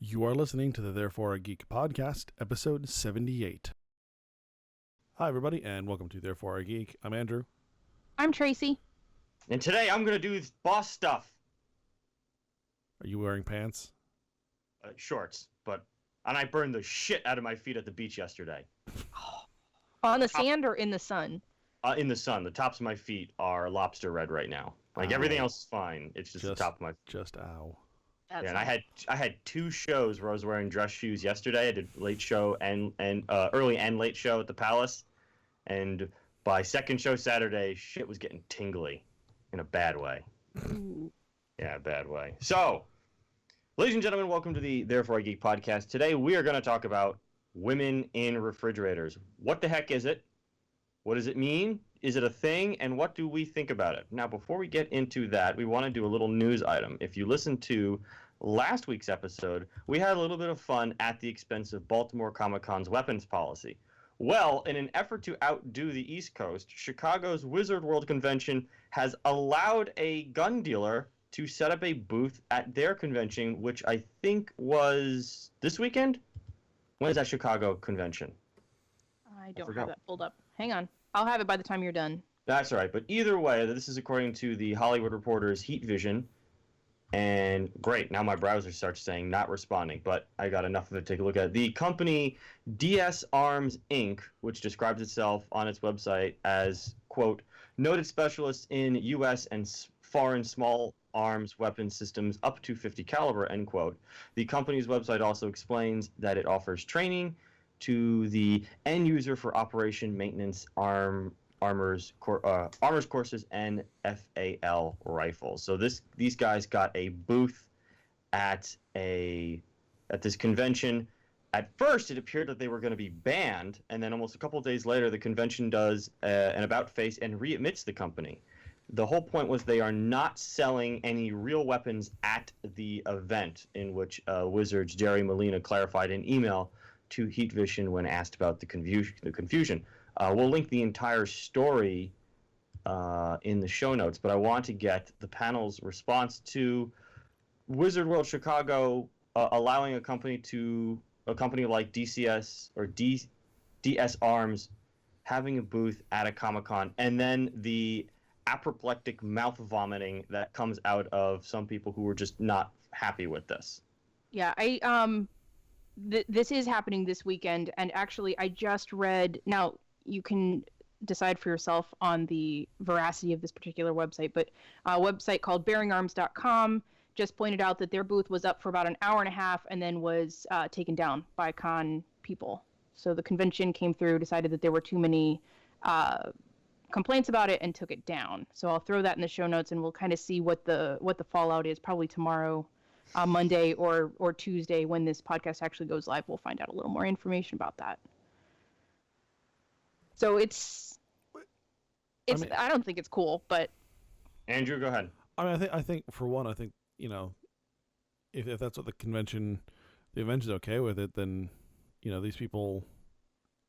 You are listening to the Therefore a Geek podcast, episode 78. Hi, everybody, and welcome to Therefore a Geek. I'm Andrew. I'm Tracy. And today I'm going to do boss stuff. Are you wearing pants? Shorts, and I burned the shit out of my feet at the beach yesterday. On the sand or in the sun? In the sun. The tops of my feet are lobster red right now. Everything else is fine. It's just the top of my feet. Just ow. Yeah, and I had two shows where I was wearing dress shoes yesterday. I did late show and early and late show at the Palace, and by second show Saturday, shit was getting tingly, in a bad way. Ooh. Yeah, a bad way. So, ladies and gentlemen, welcome to the Therefore I Geek podcast. Today we are going to talk about women in refrigerators. What the heck is it? What does it mean? Is it a thing? And what do we think about it? Now, before we get into that, we want to do a little news item. If you listened to last week's episode, we had a little bit of fun at the expense of Baltimore Comic-Con's weapons policy. Well, in an effort to outdo the East Coast, Chicago's Wizard World Convention has allowed a gun dealer to set up a booth at their convention, which I think was this weekend? When is that Chicago convention? I don't have that pulled up. Hang on. I'll have it by the time you're done. That's all right. But either way, this is according to the Hollywood Reporter's Heat Vision. And great, now my browser starts saying not responding, but I got enough of it to take a look at. The company DS Arms Inc., which describes itself on its website as, quote, noted specialists in U.S. and foreign small arms weapon systems up to 50 caliber, end quote. The company's website also explains that it offers training to the end user for operation, maintenance, armors courses, and FAL rifles. So these guys got a booth at this convention. At first, it appeared that they were going to be banned, and then almost a couple of days later, the convention does an about face and readmits the company. The whole point was they are not selling any real weapons at the event, in which Wizards Jerry Molina clarified in email to Heat Vision when asked about the confusion. We'll link the entire story in the show notes, but I want to get the panel's response to Wizard World Chicago allowing a company like DCS or DS Arms having a booth at a Comic-Con, and then the apoplectic mouth vomiting that comes out of some people who were just not happy with this. Yeah, this is happening this weekend, and actually I just read, now you can decide for yourself on the veracity of this particular website, but a website called bearingarms.com just pointed out that their booth was up for about an hour and a half and then was taken down by con people. So the convention came through, decided that there were too many complaints about it, and took it down. So I'll throw that in the show notes, and we'll kind of see what the fallout is probably tomorrow. Monday or Tuesday, when this podcast actually goes live, we'll find out a little more information about that. So I don't think it's cool, but Andrew, go ahead. I think for one, if that's what the convention's okay with it, then these people,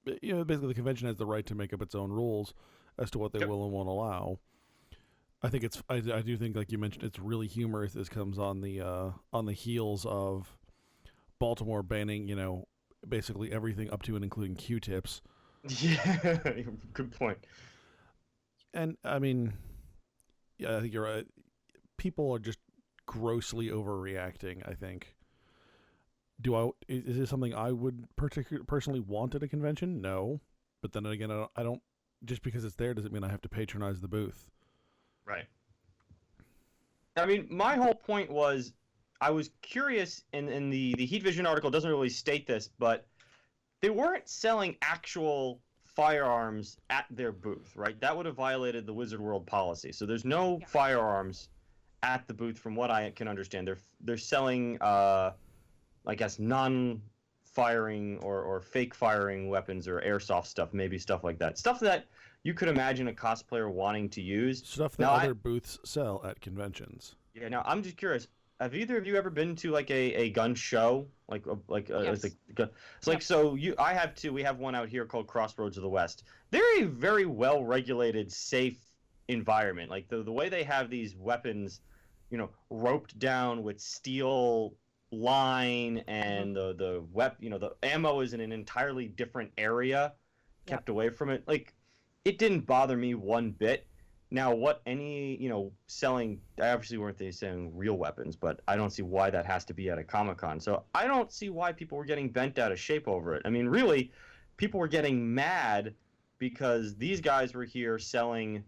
basically the convention has the right to make up its own rules as to what they will and won't allow. I think I do think, like you mentioned, it's really humorous. This comes on the heels of Baltimore banning, basically everything up to and including Q-tips. Yeah, good point. And I mean, yeah, I think you're right. People are just grossly overreacting, I think. Is this something I would personally want at a convention? No. But then again, I don't just because it's there doesn't mean I have to patronize the booth. Right. I mean, my whole point was I was curious, and the Heat Vision article doesn't really state this, but they weren't selling actual firearms at their booth, right? That would have violated the Wizard World policy. So there's no firearms at the booth from what I can understand. They're selling, I guess, non-firing or fake firing weapons or airsoft stuff, maybe stuff like that. Stuff that you could imagine a cosplayer wanting to use. Stuff that other booths sell at conventions. Yeah, now I'm just curious. Have either of you ever been to like a gun show? Yes. I have two. We have one out here called Crossroads of the West. They're a very well regulated, safe environment. Like the way they have these weapons, roped down with steel line and the the ammo is in an entirely different area, kept away from it. Like, it didn't bother me one bit. Now, what any, selling, obviously weren't they selling real weapons, but I don't see why that has to be at a Comic-Con. So I don't see why people were getting bent out of shape over it. I mean, really, people were getting mad because these guys were here selling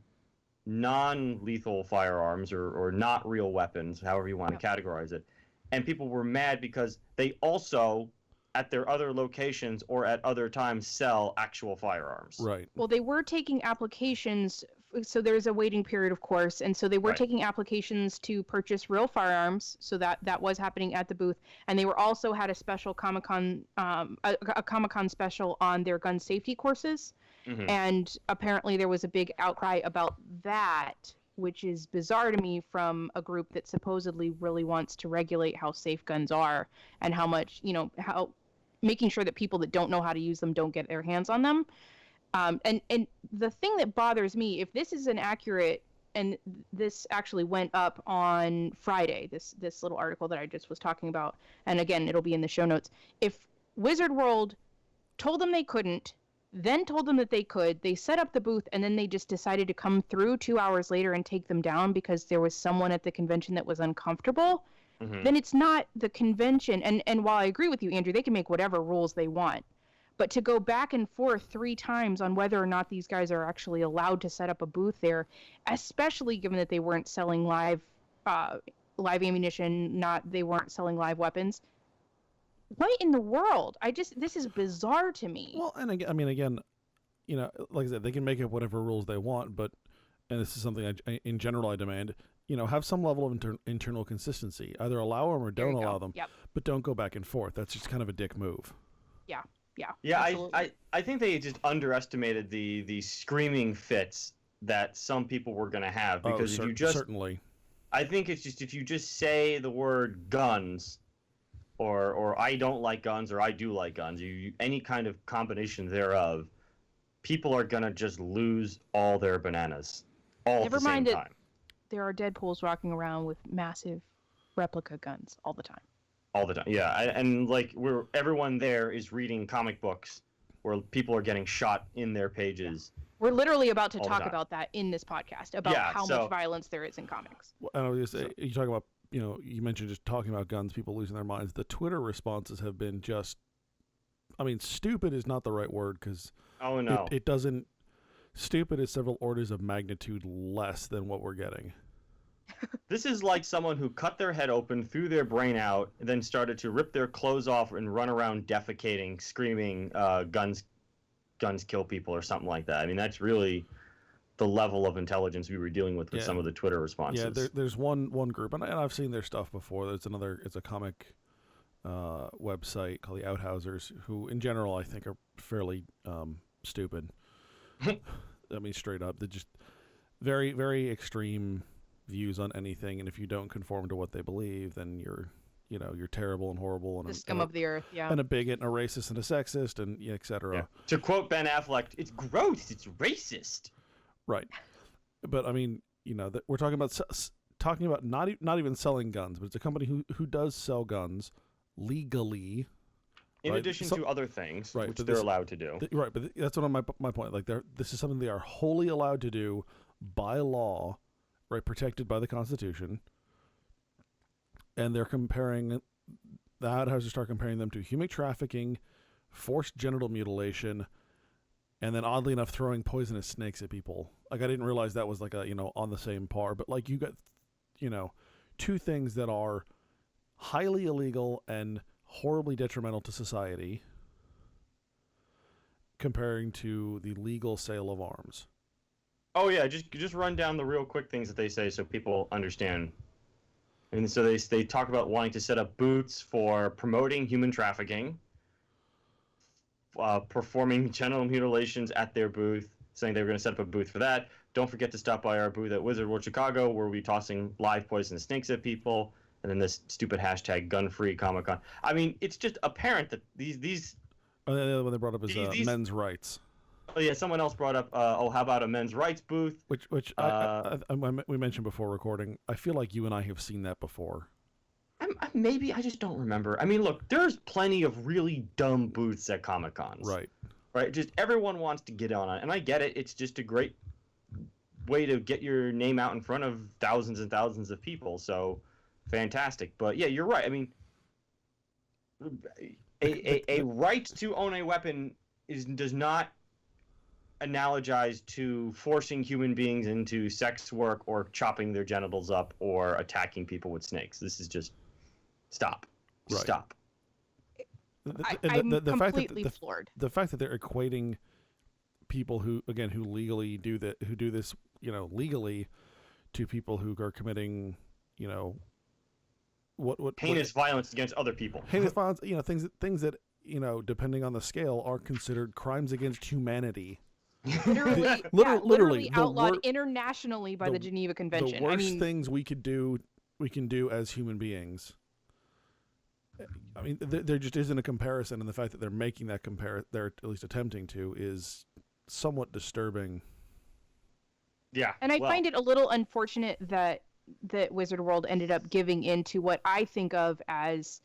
non-lethal firearms or not real weapons, however you want to categorize it. And people were mad because they also, at their other locations or at other times, sell actual firearms. Right. Well, they were taking applications, so there's a waiting period, of course, and so they were taking applications to purchase real firearms, so that was happening at the booth, and they were also had a special Comic-Con, a Comic-Con special on their gun safety courses, and apparently there was a big outcry about that, which is bizarre to me from a group that supposedly really wants to regulate how safe guns are and how much, how making sure that people that don't know how to use them don't get their hands on them. And the thing that bothers me, if this is inaccurate, and this actually went up on Friday, this little article that I just was talking about, and again, it'll be in the show notes. If Wizard World told them they couldn't, then told them that they could, they set up the booth, and then they just decided to come through 2 hours later and take them down because there was someone at the convention that was uncomfortable, then it's not the convention. And while I agree with you, Andrew, they can make whatever rules they want. But to go back and forth 3 times on whether or not these guys are actually allowed to set up a booth there, especially given that they weren't selling live ammunition, they weren't selling live weapons. What in the world? This is bizarre to me. Well, and again, like I said, they can make up whatever rules they want, but, and this is something in general I demand, have some level of internal consistency. Either allow them or don't allow them, but don't go back and forth. That's just kind of a dick move. Yeah, I think they just underestimated the screaming fits that some people were going to have, because if you just certainly, I think it's just, if you just say the word guns, or I don't like guns, or I do like guns, any kind of combination thereof, people are going to just lose all their bananas all Never at the mind same time. There are Deadpools walking around with massive replica guns all the time. All the time, yeah. And like, everyone there is reading comic books where people are getting shot in their pages. We're literally about to talk about that in this podcast, about how much violence there is in comics. Well, and I was gonna say, you talk about, you mentioned just talking about guns, people losing their minds. The Twitter responses have been just, stupid is not the right word, because it doesn't. Stupid is several orders of magnitude less than what we're getting. This is like someone who cut their head open, threw their brain out, and then started to rip their clothes off and run around defecating, screaming, guns kill people, or something like that. I mean, that's really the level of intelligence we were dealing with some of the Twitter responses. Yeah, there's one group, and I've seen their stuff before. It's a comic website called the Outhousers, who in general I think are fairly stupid. Straight up, they're just very, very extreme views on anything, and if you don't conform to what they believe, then you're terrible and horrible and the scum of the earth, and a bigot and a racist and a sexist and etc. Yeah. To quote Ben Affleck, it's gross, it's racist. Right, but that we're talking about not even selling guns, but it's a company who does sell guns legally. In addition to other things, which they're allowed to do. Right, but that's what my point. Like, this is something they are wholly allowed to do by law, right, protected by the Constitution. And they're comparing, the Outhousers start comparing them to human trafficking, forced genital mutilation, and then oddly enough throwing poisonous snakes at people. Like, I didn't realize that was like a, on the same par, but like, you got, 2 things that are highly illegal and horribly detrimental to society, comparing to the legal sale of arms. Oh yeah, just run down the real quick things that they say so people understand. And so they talk about wanting to set up booths for promoting human trafficking, performing genital mutilations at their booth, saying they were going to set up a booth for that. Don't forget to stop by our booth at Wizard World Chicago, where we'll be tossing live poisonous snakes at people. And then this stupid hashtag gun-free Comic-Con. I mean, it's just apparent that these. Oh, the other one they brought up is men's rights. Oh yeah, someone else brought up. How about a men's rights booth? Which we mentioned before recording. I feel like you and I have seen that before. maybe I just don't remember. I mean, look, there's plenty of really dumb booths at Comic Cons. Right. Just everyone wants to get on it, and I get it. It's just a great way to get your name out in front of thousands and thousands of people. So fantastic. But yeah, you're right. I mean, a right to own a weapon does not analogize to forcing human beings into sex work or chopping their genitals up or attacking people with snakes. This is just stop. Stop. I'm completely floored. The fact that they're equating people who legally do this, legally, to people who are committing, heinous violence against other people. Heinous violence, things that depending on the scale, are considered crimes against humanity. Literally outlawed internationally by the Geneva Convention. The worst things we can do as human beings. I mean, there just isn't a comparison, and the fact that they're making that they're at least attempting to, is somewhat disturbing. Yeah, and I find it a little unfortunate that Wizard World ended up giving into what I think of as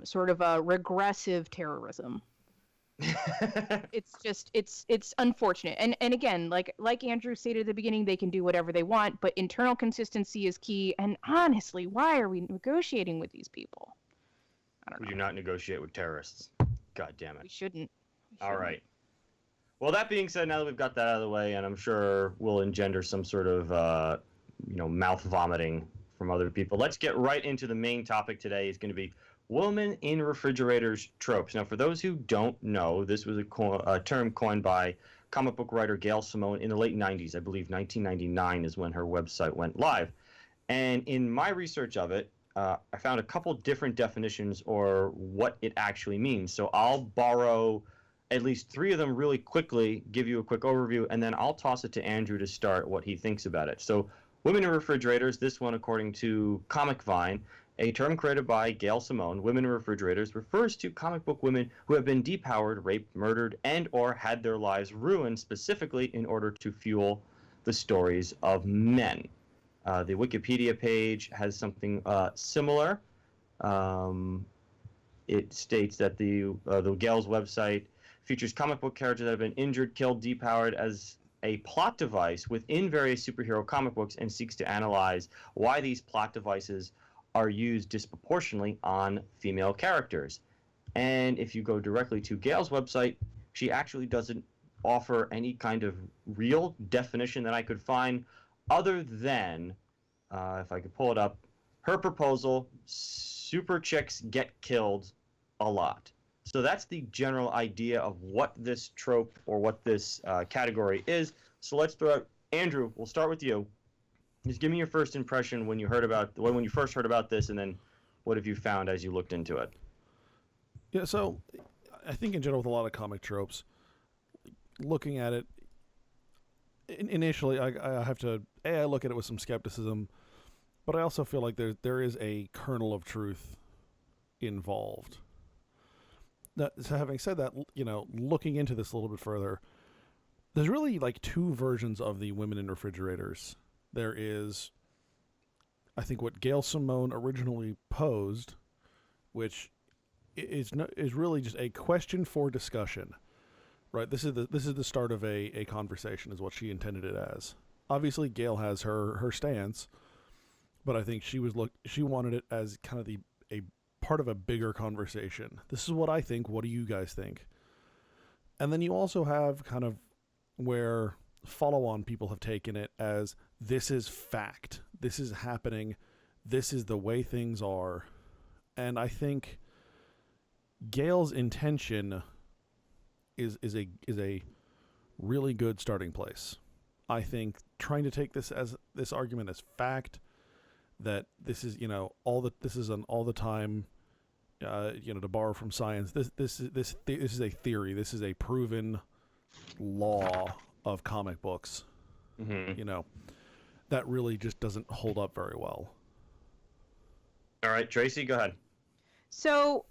sort of a regressive terrorism. It's unfortunate, and again, like Andrew stated at the beginning, they can do whatever they want, but internal consistency is key. And honestly, why are we negotiating with these people? I don't know. We do not negotiate with terrorists. God damn it. We shouldn't. All right. Well, that being said, now that we've got that out of the way, and I'm sure we'll engender some sort of mouth vomiting from other people, let's get right into the main topic today. Is going to be woman in refrigerators tropes. Now, for those who don't know, this was a term coined by comic book writer Gail Simone in the late 90s. I believe 1999 is when her website went live. And in my research of it, I found a couple different definitions or what it actually means. So I'll borrow at least three of them really quickly, give you a quick overview, and then I'll toss it to Andrew to start what he thinks about it. So women in refrigerators, this one according to Comic Vine, a term created by Gail Simone, women in refrigerators, refers to comic book women who have been depowered, raped, murdered, and or had their lives ruined specifically in order to fuel the stories of men. The Wikipedia page has something similar. It states that the Gail's website features comic book characters that have been injured, killed, depowered as a plot device within various superhero comic books, and seeks to analyze why these plot devices are used disproportionately on female characters. And if you go directly to Gail's website, she actually doesn't offer any kind of real definition that I could find, other than, if I could pull it up, her proposal: super chicks get killed a lot. So that's the general idea of what this trope or what this category is. So let's throw out, Andrew, we'll start with you. Just give me your first impression when you first heard about this, and then what have you found as you looked into it? Yeah, so I think in general with a lot of comic tropes, looking at it, initially I have to, I look at it with some skepticism, but I also feel like there is a kernel of truth involved. Now, so having said that, looking into this a little bit further, there's really like two versions of the women in refrigerators. There is, I think, what Gail Simone originally posed, which is really just a question for discussion, right? This is the start of a conversation, is what she intended it as. Obviously, Gail has her stance, but I think she wanted it as kind of a part of a bigger conversation. This is what I think. What do you guys think? And then you also have kind of where follow-on people have taken it as, this is fact. This is happening. This is the way things are. And I think Gail's intention is a really good starting place. I think trying to take this argument as fact, that this is this is an all the time, to borrow from science. This is a theory. This is a proven law of comic books. Mm-hmm. That really just doesn't hold up very well. All right, Tracy, go ahead. So,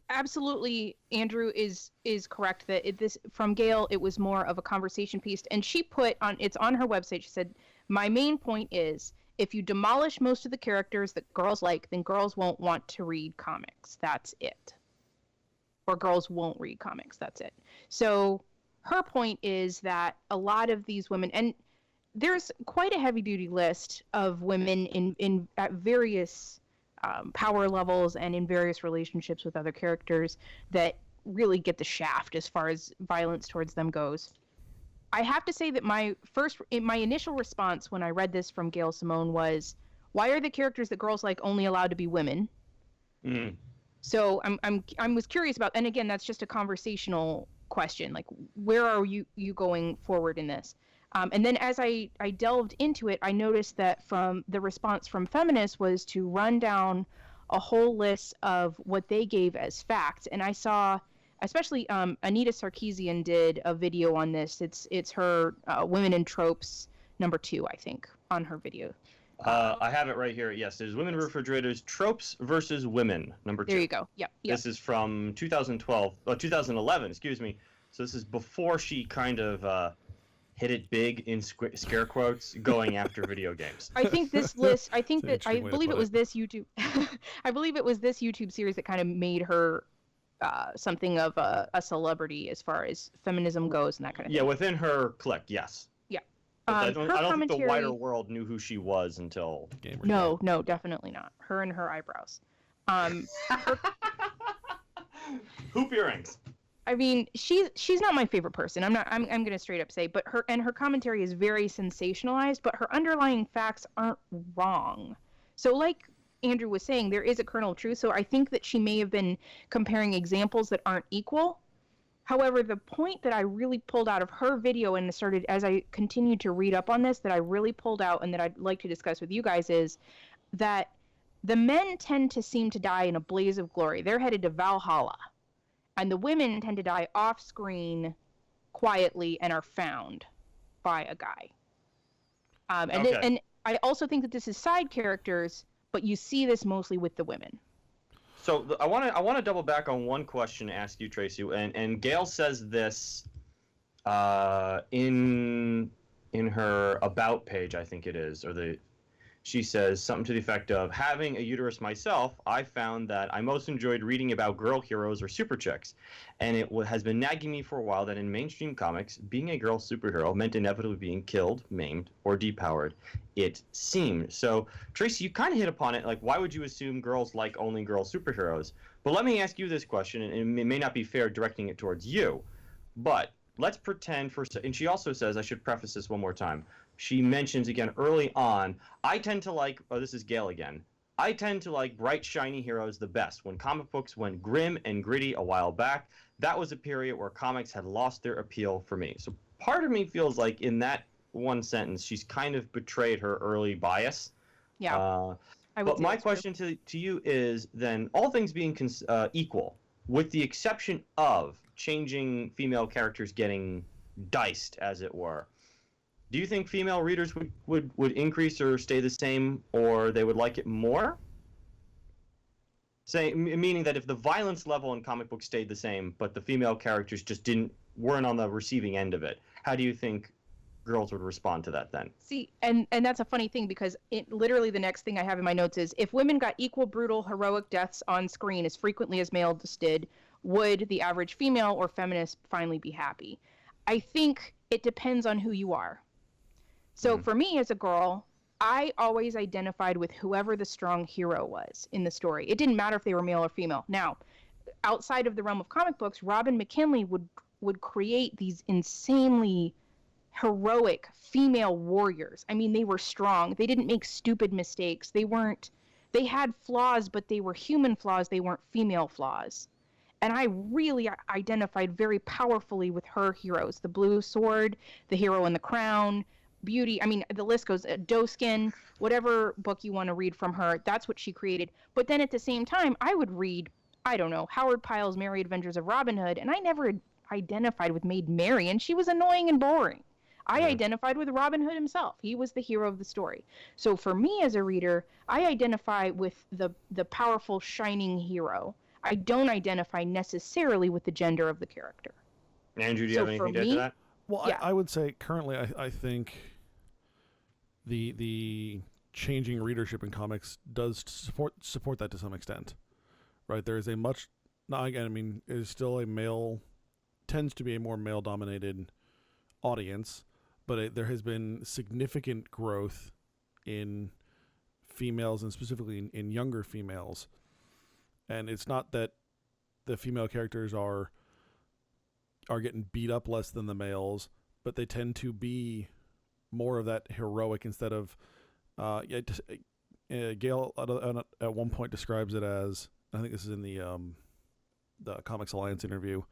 absolutely, Andrew is correct that this from Gail, it was more of a conversation piece, and she put on her website. She said, "My main point is, If you demolish most of the characters that girls like, then girls won't want to read comics. That's it. Or girls won't read comics. That's it. So her point is that a lot of these women, and there's quite a heavy duty list of women in at various power levels and in various relationships with other characters that really get the shaft as far as violence towards them goes. I have to say that my initial response when I read this from Gail Simone was, why are the characters that girls like only allowed to be women? Mm. So I was curious about, and again, that's just a conversational question. Like, where are you going forward in this? And then as I delved into it, I noticed that from the response from feminists was to run down a whole list of what they gave as facts. And I saw, especially Anita Sarkeesian did a video on this. It's her Women in Tropes #2, I think, on her video. I have it right here. Yes, there's Women Refrigerators, Tropes versus Women, #2. There you go. Yep. This is from 2011, excuse me. So this is before she kind of hit it big in scare quotes, going after video games. I think this list, I believe it was it. this YouTube, I believe it was this YouTube series that kind of made her something of a celebrity as far as feminism goes and that kind of thing. Yeah, within her clique, yes. Yeah. But I don't think the wider world knew who she was until... No, definitely not. Her and her eyebrows. Hoop earrings. I mean, she's not my favorite person. I'm gonna straight up say, but her commentary is very sensationalized, but her underlying facts aren't wrong. So like Andrew was saying, there is a kernel of truth. So I think that she may have been comparing examples that aren't equal. However, the point that I really pulled out of her video and started as I continued to read up on this, that I really pulled out and that I'd like to discuss with you guys is that the men tend to seem to die in a blaze of glory. They're headed to Valhalla. And the women tend to die off screen quietly and are found by a guy. And I also think that this is side characters, but you see this mostly with the women. So I want to double back on one question to ask you, Tracy. And Gail says this in her about page, I think it is, she says something to the effect of, having a uterus myself, I found that I most enjoyed reading about girl heroes or super chicks. And it has been nagging me for a while that in mainstream comics, being a girl superhero meant inevitably being killed, maimed, or depowered, it seemed. So, Tracy, you kind of hit upon it, like, why would you assume girls like only girl superheroes? But let me ask you this question, and it may not be fair directing it towards you, but let's pretend and she also says, I should preface this one more time, she mentions again early on, I tend to like, this is Gail again, I tend to like bright, shiny heroes the best. When comic books went grim and gritty a while back, that was a period where comics had lost their appeal for me. So part of me feels like in that one sentence, she's kind of betrayed her early bias. Yeah. But my question to you is then, all things being equal, with the exception of changing female characters getting diced, as it were, do you think female readers would increase or stay the same, or they would like it more? Meaning that if the violence level in comic books stayed the same, but the female characters just weren't on the receiving end of it, how do you think girls would respond to that then? See, and that's a funny thing, because literally the next thing I have in my notes is, if women got equal brutal, heroic deaths on screen as frequently as males did, would the average female or feminist finally be happy? I think it depends on who you are. So for me as a girl, I always identified with whoever the strong hero was in the story. It didn't matter if they were male or female. Now, outside of the realm of comic books, Robin McKinley would create these insanely heroic female warriors. I mean, they were strong. They didn't make stupid mistakes. They had flaws, but they were human flaws. They weren't female flaws. And I really identified very powerfully with her heroes. The Blue Sword, the Hero in the Crown, Beauty. I mean, the list goes, Doeskin, whatever book you want to read from her, that's what she created. But then at the same time, I would read, I don't know, Howard Pyle's Merry Adventures of Robin Hood, and I never identified with Maid Marian. She was annoying and boring. I identified with Robin Hood himself. He was the hero of the story. So for me as a reader, I identify with the powerful, shining hero. I don't identify necessarily with the gender of the character. Andrew, do you have anything to add to that? Well, yeah. I would say currently I think the changing readership in comics does support that to some extent, right? There is a much, now again, I mean, it is still tends to be a more male dominated audience, but there has been significant growth in females, and specifically in younger females. And it's not that the female characters are getting beat up less than the males, but they tend to be more of that heroic instead of Gail at one point describes it as, I think this is in the Comics Alliance interview,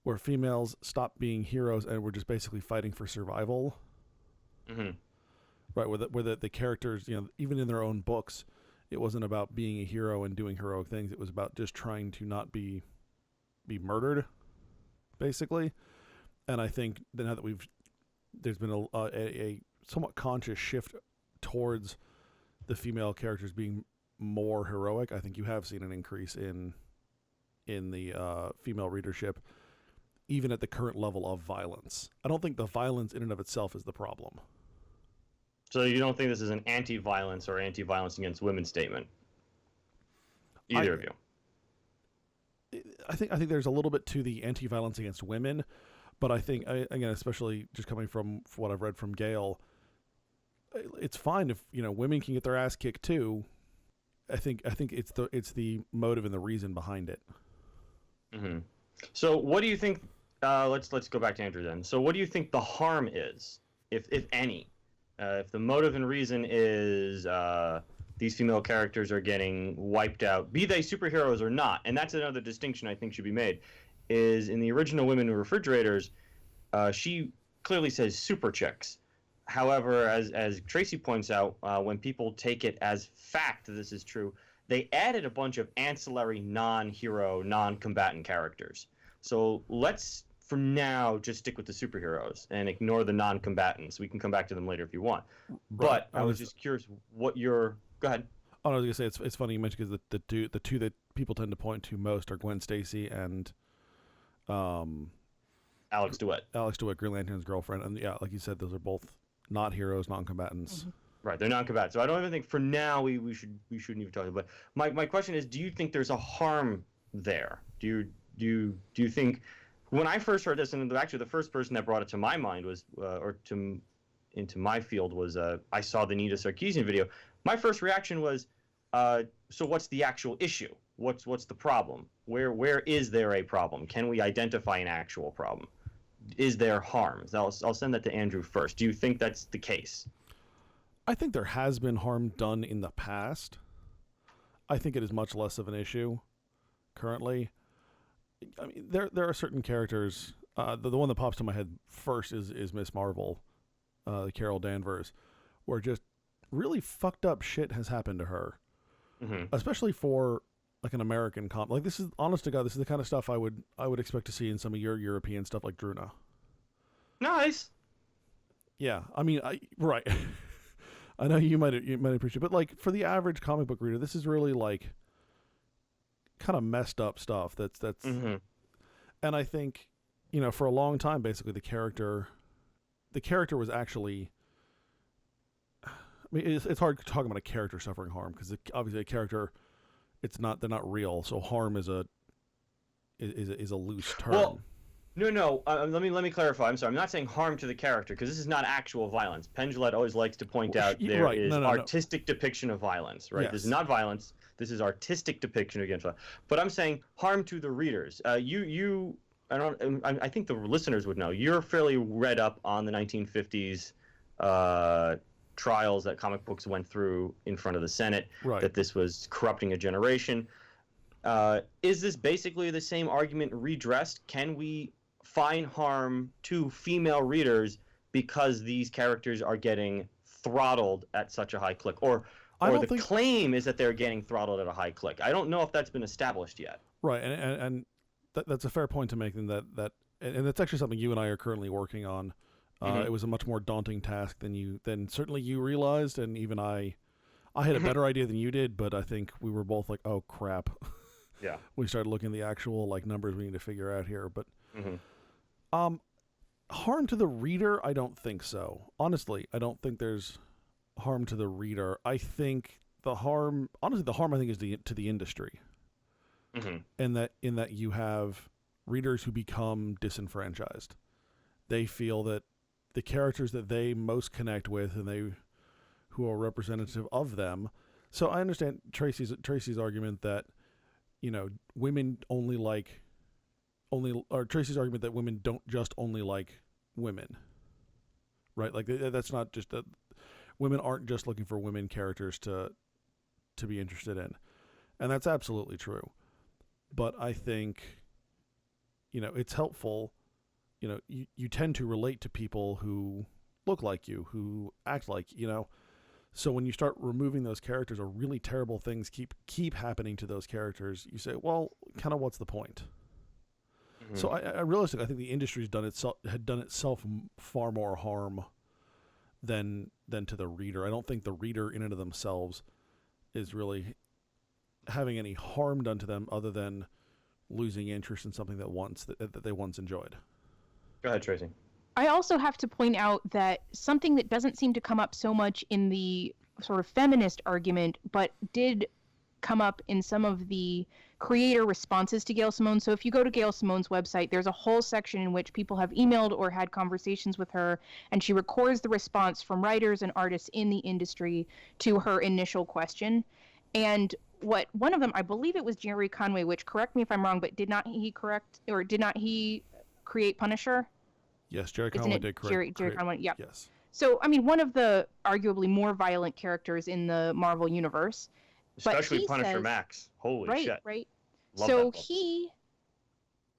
where females stop being heroes and we're just basically fighting for survival. Mm-hmm. Right, where the characters, even in their own books, it wasn't about being a hero and doing heroic things. It was about just trying to not be murdered, basically. And I think that now that there's been a somewhat conscious shift towards the female characters being more heroic. I think you have seen an increase in the female readership, even at the current level of violence. I don't think the violence in and of itself is the problem. So you don't think this is an anti-violence or anti-violence against women statement? Either of you? I think there's a little bit to the anti-violence against women, but I think, again, especially just coming from what I've read from Gail, it's fine if women can get their ass kicked too. I think it's the motive and the reason behind it. Mm-hmm. So what do you think? Let's go back to Andrew then. So what do you think the harm is, if any? If the motive and reason is these female characters are getting wiped out, be they superheroes or not, and that's another distinction I think should be made, is in the original Women in Refrigerators, she clearly says super chicks. However, as Tracy points out, when people take it as fact that this is true, they added a bunch of ancillary non-hero, non-combatant characters. So let's, for now, just stick with the superheroes and ignore the non-combatants. We can come back to them later if you want. Right. But I was just curious what your... Go ahead. Oh, I was gonna say it's funny you mentioned, because the two that people tend to point to most are Gwen Stacy and Alex DeWitt. Green Lantern's girlfriend, and yeah, like you said, those are both not heroes, non-combatants. Mm-hmm. Right, they're non-combatant. So I don't even think for now we shouldn't even talk about it. But my question is, do you think there's a harm there? Do you think, when I first heard this, and actually the first person that brought it to my mind was into my field was I saw the Nita Sarkeesian video. My first reaction was, so what's the actual issue? What's the problem? Where is there a problem? Can we identify an actual problem? Is there harm? I'll send that to Andrew first. Do you think that's the case? I think there has been harm done in the past. I think it is much less of an issue currently. I mean, there are certain characters. The one that pops to my head first is Miss Marvel, Carol Danvers, where just really fucked up shit has happened to her, especially for like an American comic. Like, this is, honest to God, this is the kind of stuff I would expect to see in some of your European stuff, like Druna. Nice. Yeah, I mean, right. I know you might appreciate it, but like for the average comic book reader, this is really like kind of messed up stuff. That's and I think, for a long time, basically the character was actually, I mean, it's hard to talk about a character suffering harm, because obviously a character, they're not real. So harm is a loose term. Well, no. Let me clarify. I'm sorry. I'm not saying harm to the character, because this is not actual violence. Penn Jillette always likes to point out there is artistic depiction of violence. Right. Yes. This is not violence. This is artistic depiction against violence. But I'm saying harm to the readers. I think the listeners would know. You're fairly read up on the 1950s trials that comic books went through in front of the Senate. Right. That this was corrupting a generation. Is this basically the same argument redressed? Can we find harm to female readers because these characters are getting throttled at such a high click? Or the claim is that they're getting throttled at a high click. I don't know if that's been established yet. Right, and that's a fair point to make. And that's actually something you and I are currently working on. It was a much more daunting task than certainly you realized, and even I had a better idea than you did, but I think we were both like, oh crap. Yeah. We started looking at the actual like numbers we need to figure out here, but harm to the reader, I don't think so. Honestly, I don't think there's harm to the reader. I think the harm, honestly, the harm I think is to the industry, and that in that you have readers who become disenfranchised. They feel that the characters that they most connect with and who are representative of them. So I understand Tracy's argument that, women or Tracy's argument that women don't just only like women, right? Like that's not just that women aren't just looking for women characters to be interested in, and that's absolutely true. But I think, it's helpful. You tend to relate to people who look like you, who act like, So when you start removing those characters, or really terrible things keep happening to those characters, you say, well, kind of what's the point? So I realistically, I think the industry's had done itself far more harm than to the reader. I don't think the reader in and of themselves is really having any harm done to them, other than losing interest in something that they once enjoyed. Go ahead, Tracy. I also have to point out that something that doesn't seem to come up so much in the sort of feminist argument, but did come up in some of the creator responses to Gail Simone. So if you go to Gail Simone's website, there's a whole section in which people have emailed or had conversations with her, and she records the response from writers and artists in the industry to her initial question. And one of them, I believe it was Jerry Conway, which, correct me if I'm wrong, but did not he create Punisher? Yes, Jerry Conway did correct. Jerry Conway, yeah. Yes. So, I mean, one of the arguably more violent characters in the Marvel universe. Especially Punisher Max. Holy shit. Right. Love so he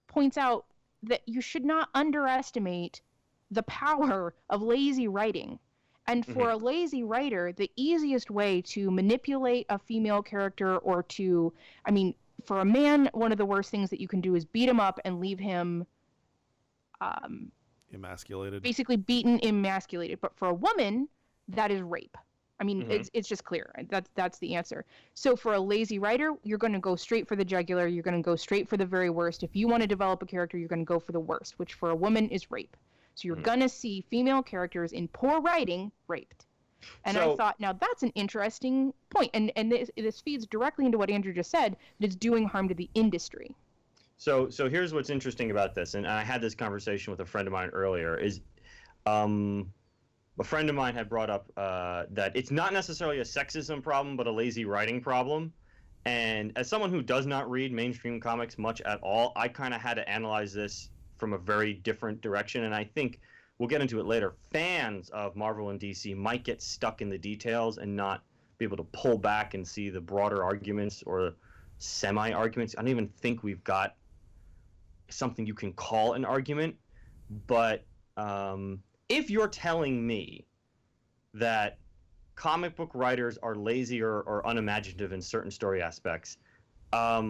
points out that you should not underestimate the power of lazy writing. And for a lazy writer, the easiest way to manipulate a female character for a man, one of the worst things that you can do is beat him up and leave him emasculated. Basically beaten, emasculated. But for a woman, that is rape. I mean, it's just clear. That's the answer. So for a lazy writer, you're going to go straight for the jugular. You're going to go straight for the very worst. If you want to develop a character, you're going to go for the worst, which for a woman is rape. So you're going to see female characters in poor writing raped. And I thought, now that's an interesting point. And this feeds directly into what Andrew just said, that it's doing harm to the industry. So here's what's interesting about this, and I had this conversation with a friend of mine earlier, is a friend of mine had brought up that it's not necessarily a sexism problem, but a lazy writing problem. And as someone who does not read mainstream comics much at all, I kind of had to analyze this from a very different direction. And I think we'll get into it later. Fans of Marvel and DC might get stuck in the details and not be able to pull back and see the broader arguments or semi-arguments. I don't even think we've got something you can call an argument. But if you're telling me that comic book writers are lazy or unimaginative in certain story aspects, I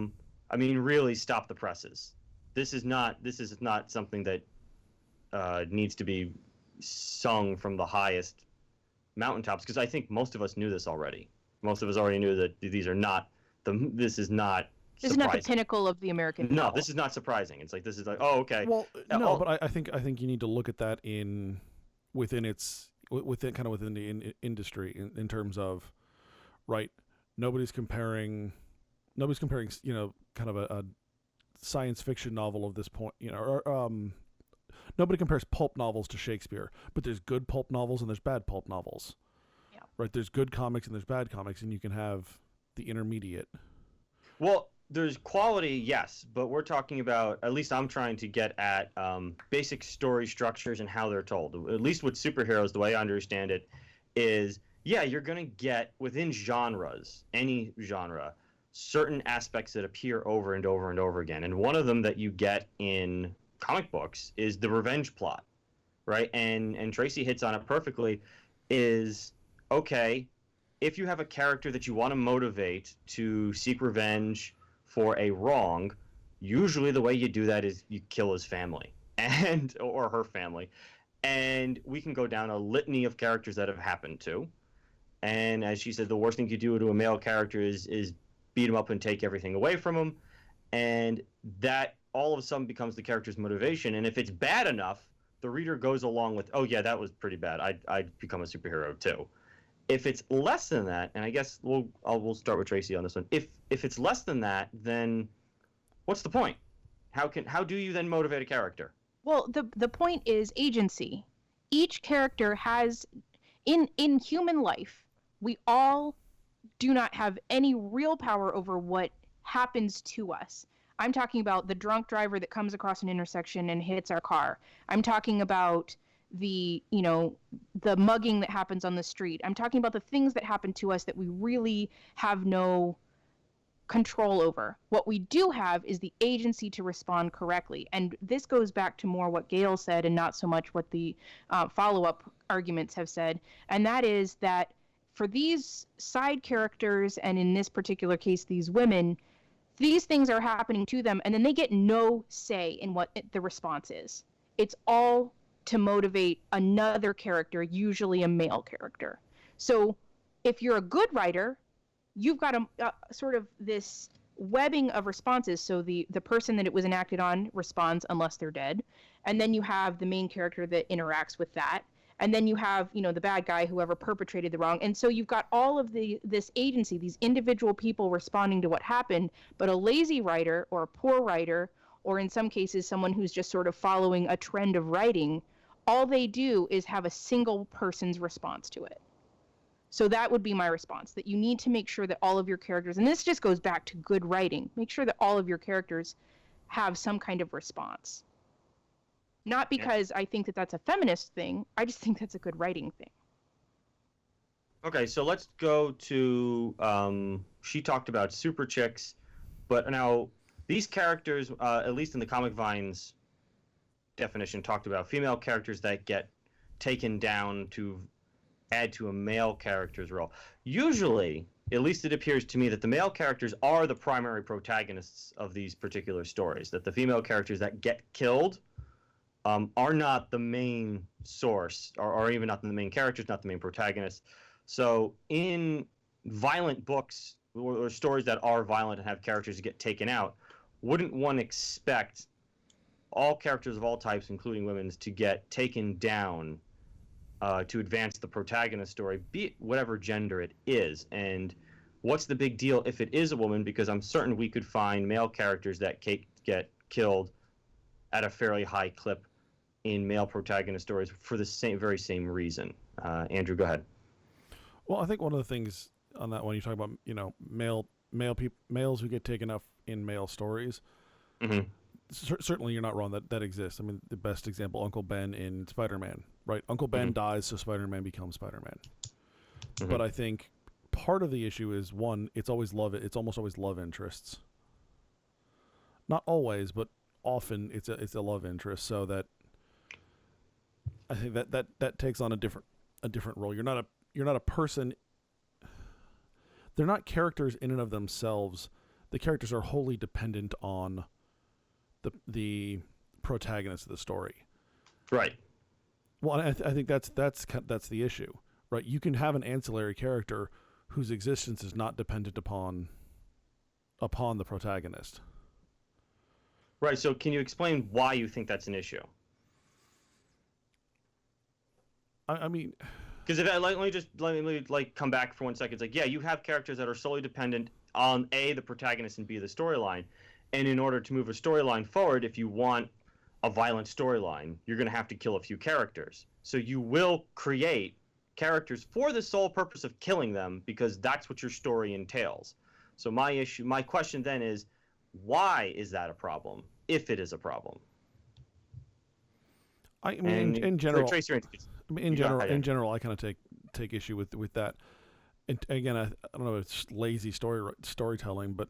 mean, really stop the presses. This is not something that needs to be sung from the highest mountaintops, because I think most of us knew this already. Most of us already knew that this is not the pinnacle of the American No, novel. This is not surprising. It's like, this is like, oh, okay. Well, no, but I think you need to look at that within the industry in terms of, right, nobody's comparing kind of a science fiction novel of this point, nobody compares pulp novels to Shakespeare, but there's good pulp novels and there's bad pulp novels. Yeah. Right, there's good comics and there's bad comics, and you can have the intermediate. Well, there's quality, yes, but we're talking about, at least I'm trying to get at basic story structures and how they're told. At least with superheroes, the way I understand it is, yeah, you're going to get within genres, any genre, certain aspects that appear over and over and over again. And one of them that you get in comic books is the revenge plot, right? And Tracy hits on it perfectly, is, okay, if you have a character that you want to motivate to seek revenge for a wrong, usually the way you do that is you kill his family or her family. And we can go down a litany of characters that have happened to. And as she said, the worst thing you do to a male character is beat him up and take everything away from him. And that all of a sudden becomes the character's motivation. And if it's bad enough, the reader goes along with, oh yeah, that was pretty bad. I'd become a superhero too. If it's less than that, and I guess we'll start with Tracy on this one. If it's less than that, then what's the point? How do you then motivate a character? Well, the point is agency. Each character has in human life, we all do not have any real power over what happens to us. I'm talking about the drunk driver that comes across an intersection and hits our car. I'm talking about the mugging that happens on the street. I'm talking about the things that happen to us that we really have no control over. What we do have is the agency to respond correctly. And this goes back to more what Gail said and not so much what the follow-up arguments have said. And that is that for these side characters, and in this particular case, these women, these things are happening to them, and then they get no say in what the response is. It's all to motivate another character, usually a male character. So if you're a good writer, you've got a sort of this webbing of responses. So the person that it was enacted on responds unless they're dead. And then you have the main character that interacts with that. And then you have, the bad guy, whoever perpetrated the wrong. And so you've got all of this agency, these individual people responding to what happened. But a lazy writer or a poor writer, or in some cases, someone who's just sort of following a trend of writing, all they do is have a single person's response to it. So that would be my response, that you need to make sure that all of your characters, and this just goes back to good writing, make sure that all of your characters have some kind of response. Not because I think that that's a feminist thing, I just think that's a good writing thing. Okay, so let's go to, she talked about super chicks, but now these characters, at least in the Comic Vine's definition, talked about female characters that get taken down to add to a male character's role. Usually, at least it appears to me, that the male characters are the primary protagonists of these particular stories, that the female characters that get killed are not the main source, or even not the main characters, not the main protagonists. So in violent books or stories that are violent and have characters that get taken out, wouldn't one expect all characters of all types, including women's, to get taken down to advance the protagonist story, be it whatever gender it is? And what's the big deal if it is a woman? Because I'm certain we could find male characters that get killed at a fairly high clip in male protagonist stories for the very same reason. Andrew, go ahead. Well, I think one of the things on that one, you talk about, males who get taken up in male stories. Mm-hmm. Certainly, you're not wrong that exists. I mean, the best example, Uncle Ben in Spider-Man, right? Uncle Ben dies, so Spider-Man becomes Spider-Man. Mm-hmm. But I think part of the issue is, one, it's almost always love interests. Not always, but often it's a love interest. So that I think that takes on a different role. You're not a person. They're not characters in and of themselves. The characters are wholly dependent on the protagonist of the story. Right. Well, I think that's the issue, right? You can have an ancillary character whose existence is not dependent upon the protagonist. Right. So can you explain why you think that's an issue? I mean, because let me come back for 1 second. It's like, yeah, you have characters that are solely dependent on A, the protagonist, and B, the storyline. And in order to move a storyline forward, if you want a violent storyline, you're going to have to kill a few characters. So you will create characters for the sole purpose of killing them, because that's what your story entails. So my question then is, why is that a problem, if it is a problem? I mean, in general, Tracy, in general, I kind of take issue with that. And again, I don't know if it's lazy storytelling, but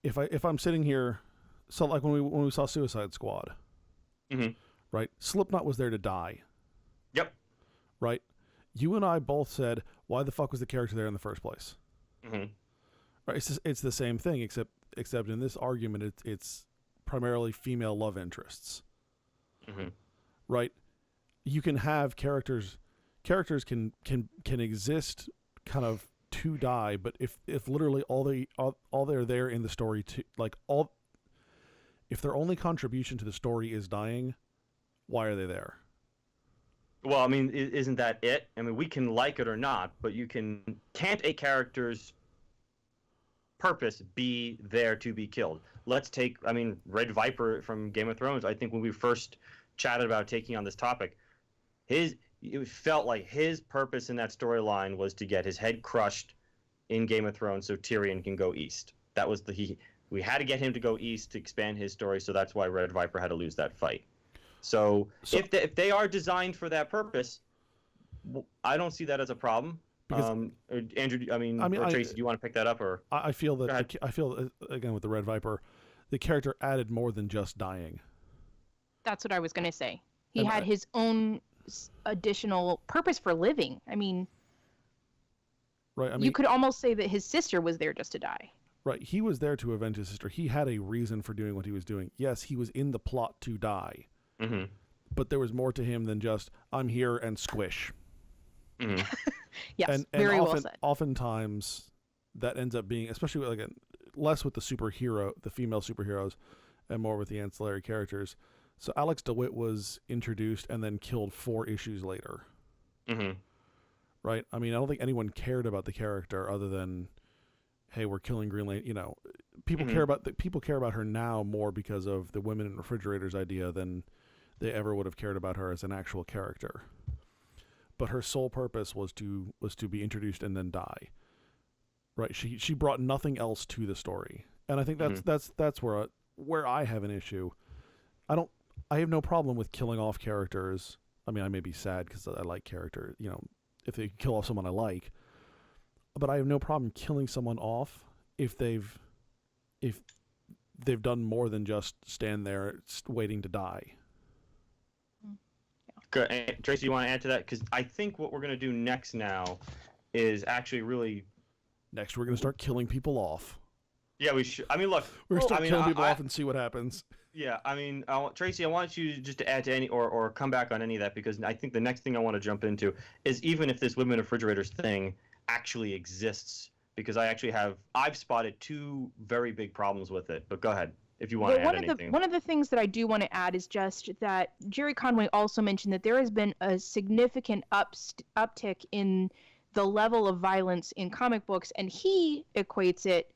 if I'm sitting here, so like when we saw Suicide Squad, mm-hmm. right? Slipknot was there to die. Yep. Right. You and I both said, why the fuck was the character there in the first place? Mm-hmm. Right. It's the same thing, except in this argument, it's primarily female love interests. Mm-hmm. Right. You can have characters can exist kind of to die, but if literally all they're there in the story to, like, if their only contribution to the story is dying, why are they there? Well, I mean, isn't that it? I mean, we can like it or not, but can't a character's purpose be there to be killed? Let's take, I mean, Red Viper from Game of Thrones. I think when we first chatted about taking on this topic, it felt like his purpose in that storyline was to get his head crushed in Game of Thrones so Tyrion can go east. That was we had to get him to go east to expand his story, so that's why Red Viper had to lose that fight. So if they are designed for that purpose, I don't see that as a problem. Andrew, or Tracy, do you want to pick that up? Or I feel that again with the Red Viper, the character added more than just dying. That's what I was going to say. He had his own additional purpose for living. I mean, right. You could almost say that his sister was there just to die. Right. He was there to avenge his sister. He had a reason for doing what he was doing. Yes, he was in the plot to die. Mm-hmm. But there was more to him than just, I'm here and squish. Mm-hmm. Yes, and very well said. Oftentimes, that ends up being, especially with, less with the female superheroes, and more with the ancillary characters. So Alex DeWitt was introduced and then killed 4 issues later. Mm-hmm. Right? I mean, I don't think anyone cared about the character other than, hey, we're killing Green Lantern. You know, people care about her now more because of the women in refrigerators idea than they ever would have cared about her as an actual character. But her sole purpose was to be introduced and then die. Right? She brought nothing else to the story, and I think that's where I have an issue. I have no problem with killing off characters. I mean, I may be sad because I like characters. You know, if they kill off someone I like, but I have no problem killing someone off if they've done more than just stand there waiting to die. Good. And Tracy, you want to add to that? Because I think what we're going to do next now is actually really... Next, we're going to start killing people off. Yeah, we should. I mean, look... We're going to start killing people off and see what happens. Yeah, I mean, Tracy, I want you just to add to any... or come back on any of that, because I think the next thing I want to jump into is even if this women refrigerators thing actually exists, because I've spotted 2 very big problems with it. But go ahead. If you want to add anything. One of the things that I do want to add is just that Jerry Conway also mentioned that there has been a significant uptick in the level of violence in comic books, and he attributes it,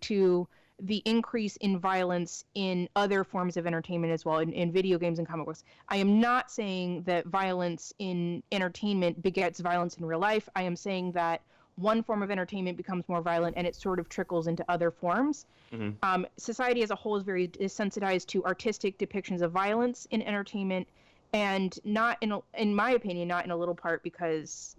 to the increase in violence in other forms of entertainment as well, in video games and comic books. I am not saying that violence in entertainment begets violence in real life. I am saying that one form of entertainment becomes more violent and it sort of trickles into other forms. Mm-hmm. Society as a whole is very desensitized to artistic depictions of violence in entertainment, and not in my opinion, not in a little part because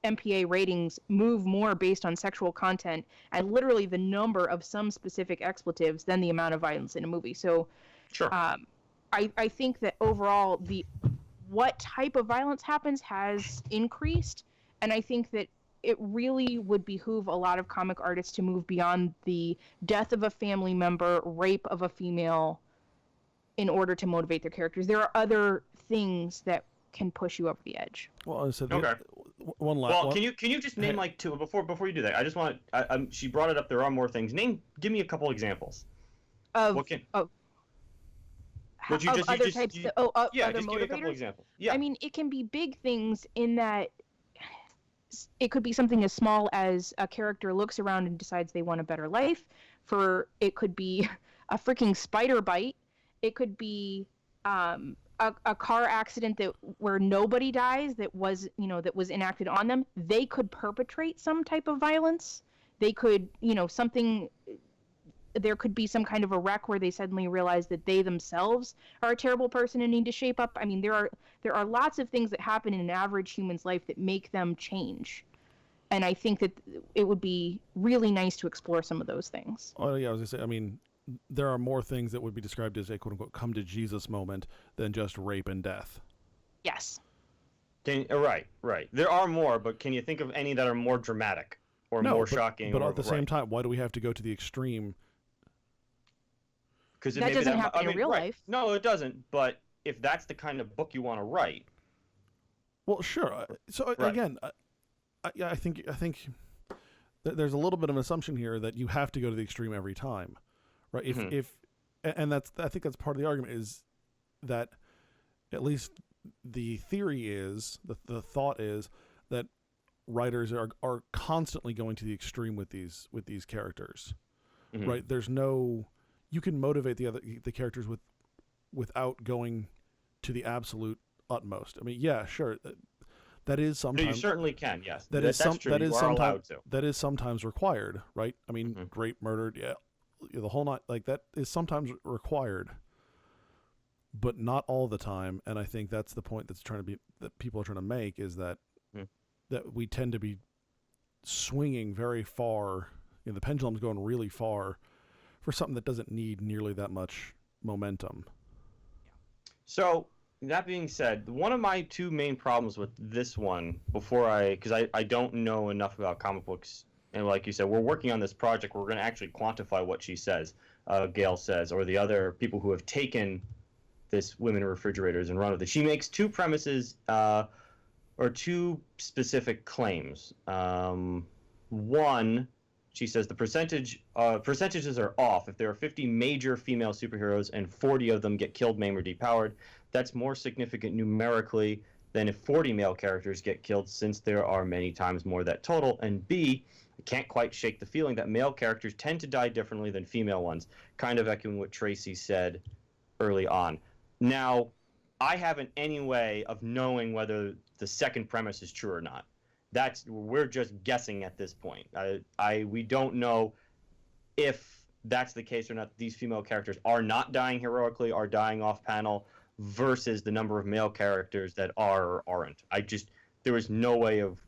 MPA ratings move more based on sexual content and literally the number of some specific expletives than the amount of violence in a movie. So sure. I think that overall what type of violence happens has increased, and I think that it really would behoove a lot of comic artists to move beyond the death of a family member, rape of a female, in order to motivate their characters. There are other things that can push you over the edge. Well, so okay. One last. Well, can you just name like 2 before you do that? I just want. She brought it up. There are more things. Give me a couple examples. Of what can? Of Would you just other just, types? yeah, other just give me a couple examples. Yeah. I mean, it can be big things in that. It could be something as small as a character looks around and decides they want a better life. It could be a freaking spider bite. It could be a car accident where nobody dies that was enacted on them. They could perpetrate some type of violence. They could, there could be some kind of a wreck where they suddenly realize that they themselves are a terrible person and need to shape up. I mean, there are lots of things that happen in an average human's life that make them change. And I think that it would be really nice to explore some of those things. Oh, yeah, I was going to say, I mean, there are more things that would be described as a quote-unquote come-to-Jesus moment than just rape and death. Yes. Right. There are more, but can you think of any that are more dramatic or more shocking? But at the same time, why do we have to go to the extreme? Because that doesn't happen in real life. No, it doesn't. But if that's the kind of book you want to write, well, sure. So again, I think there's a little bit of an assumption here that you have to go to the extreme every time, right? I think that's part of the argument is that at least the theory is, the thought is that writers are constantly going to the extreme with these characters, Mhm. right? You can motivate the characters without going to the absolute utmost. I mean, yeah, sure, that is No, you sometimes certainly can. Yes, that's true. that You is are allowed sometimes to. that is sometimes required, right? I mean, Mhm. rape, murdered, yeah, the whole night, like that is sometimes required, but not all the time. And I think that's the point that people are trying to make, is that Mhm. that we tend to be swinging very far. The pendulum's going really far for something that doesn't need nearly that much momentum. So that being said, one of my two main problems with this one, because I don't know enough about comic books, and like you said, we're working on this project. We're going to actually quantify what she says, Gail says, or the other people who have taken this women refrigerators and run with it. She makes two premises, or two specific claims. One, she says the percentages are off. If there are 50 major female superheroes and 40 of them get killed, maimed, or depowered, that's more significant numerically than if 40 male characters get killed, since there are many times more that total. And B, I can't quite shake the feeling that male characters tend to die differently than female ones, kind of echoing what Tracy said early on. Now, I haven't any way of knowing whether the second premise is true or not. We're just guessing at this point. We don't know if that's the case or not. These female characters are not dying heroically, are dying off panel, versus the number of male characters that are or aren't. There was no way of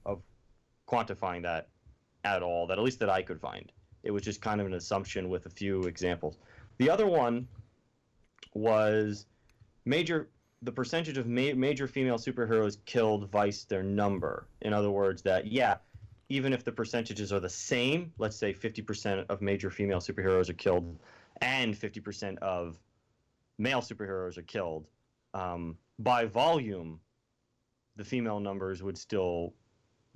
quantifying that at all, that at least that I could find. It was just kind of an assumption with a few examples. The other one was the percentage of major female superheroes killed vice their number. In other words, that, yeah, even if the percentages are the same, let's say 50% of major female superheroes are killed and 50% of male superheroes are killed, by volume, the female numbers would still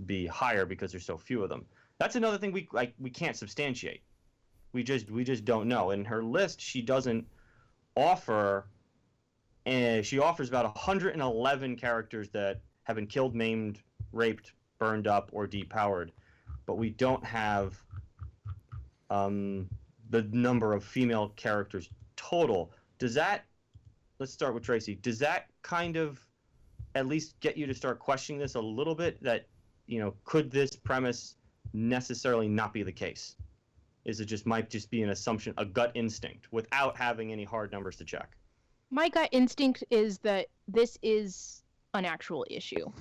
be higher because there's so few of them. That's another thing we can't substantiate. We just don't know. In her list, she doesn't offer, and she offers about 111 characters that have been killed, maimed, raped, burned up, or depowered, but we don't have the number of female characters total. Let's start with Tracy. Does that kind of at least get you to start questioning this a little bit, that, could this premise necessarily not be the case? Might just be an assumption, a gut instinct, without having any hard numbers to check? My gut instinct is that this is an actual issue.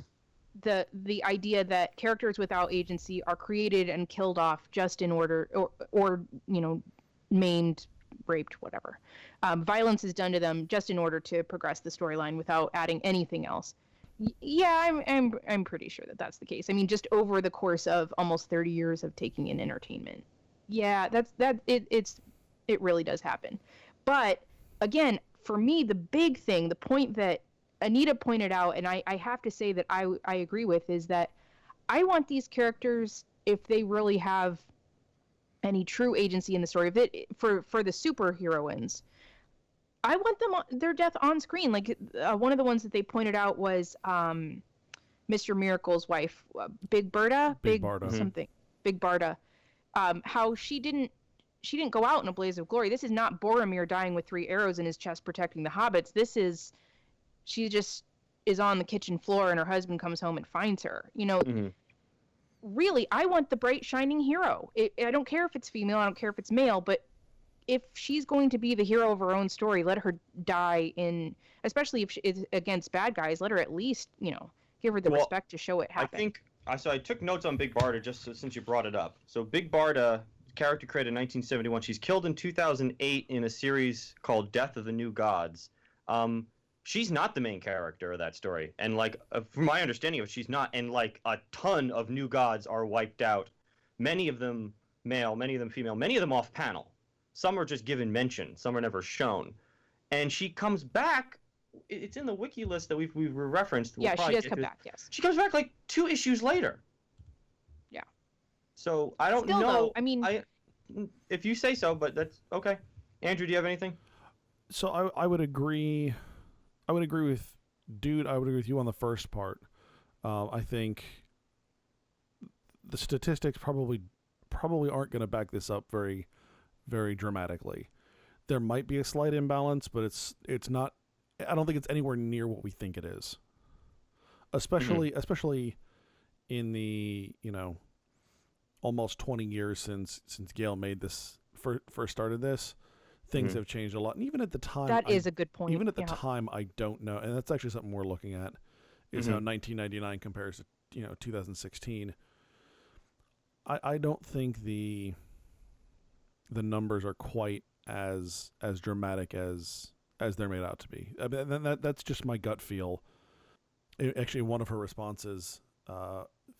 The idea that characters without agency are created and killed off just in order, or maimed, raped, whatever. Violence is done to them just in order to progress the storyline without adding anything else. Yeah, I'm pretty sure that that's the case. I mean, just over the course of almost 30 years of taking in entertainment. Yeah, it really does happen. But again, for me, the big thing, the point that Anita pointed out, and I have to say that I agree with, is that I want these characters, if they really have any true agency in the story, for the superheroines, I want their death on screen. Like one of the ones that they pointed out was Mr. Miracle's wife, Big Berta, Big Barda. something, Big Barda. How she didn't go out in a blaze of glory. This is not Boromir dying with 3 arrows in his chest protecting the hobbits. She just is on the kitchen floor and her husband comes home and finds her. Really, I want the bright shining hero. I don't care if it's female, I don't care if it's male, but if she's going to be the hero of her own story, let her die especially if it's against bad guys, let her at least, give her the respect to show it happen. I took notes on Big Barda just since you brought it up. So Big Barda, character created in 1971, she's killed in 2008 in a series called Death of the New Gods. She's not the main character of that story, and from my understanding of it, she's not. And a ton of new gods are wiped out, many of them male, many of them female, many of them off panel. Some are just given mention, some are never shown, and she comes back. It's in the wiki list that we've referenced. Yeah, she does come back. Yes, she comes back 2 issues later. Yeah. So I don't Still, know. though, I mean, if you say so, but that's okay. Andrew, do you have anything? So I would agree. I would agree with dude, I would agree with you on the first part. I think the statistics probably aren't going to back this up very, very dramatically. There might be a slight imbalance, but it's not. I don't think it's anywhere near what we think it is. Especially in the almost 20 years since Gail made this first started this, things have changed a lot. And even at the time, That is a good point. Even at the time, I don't know, and that's actually something we're looking at, is how 1999 compares to 2016. I don't think the numbers are quite as dramatic as they're made out to be. I mean, that's just my gut feel. Actually, one of her responses,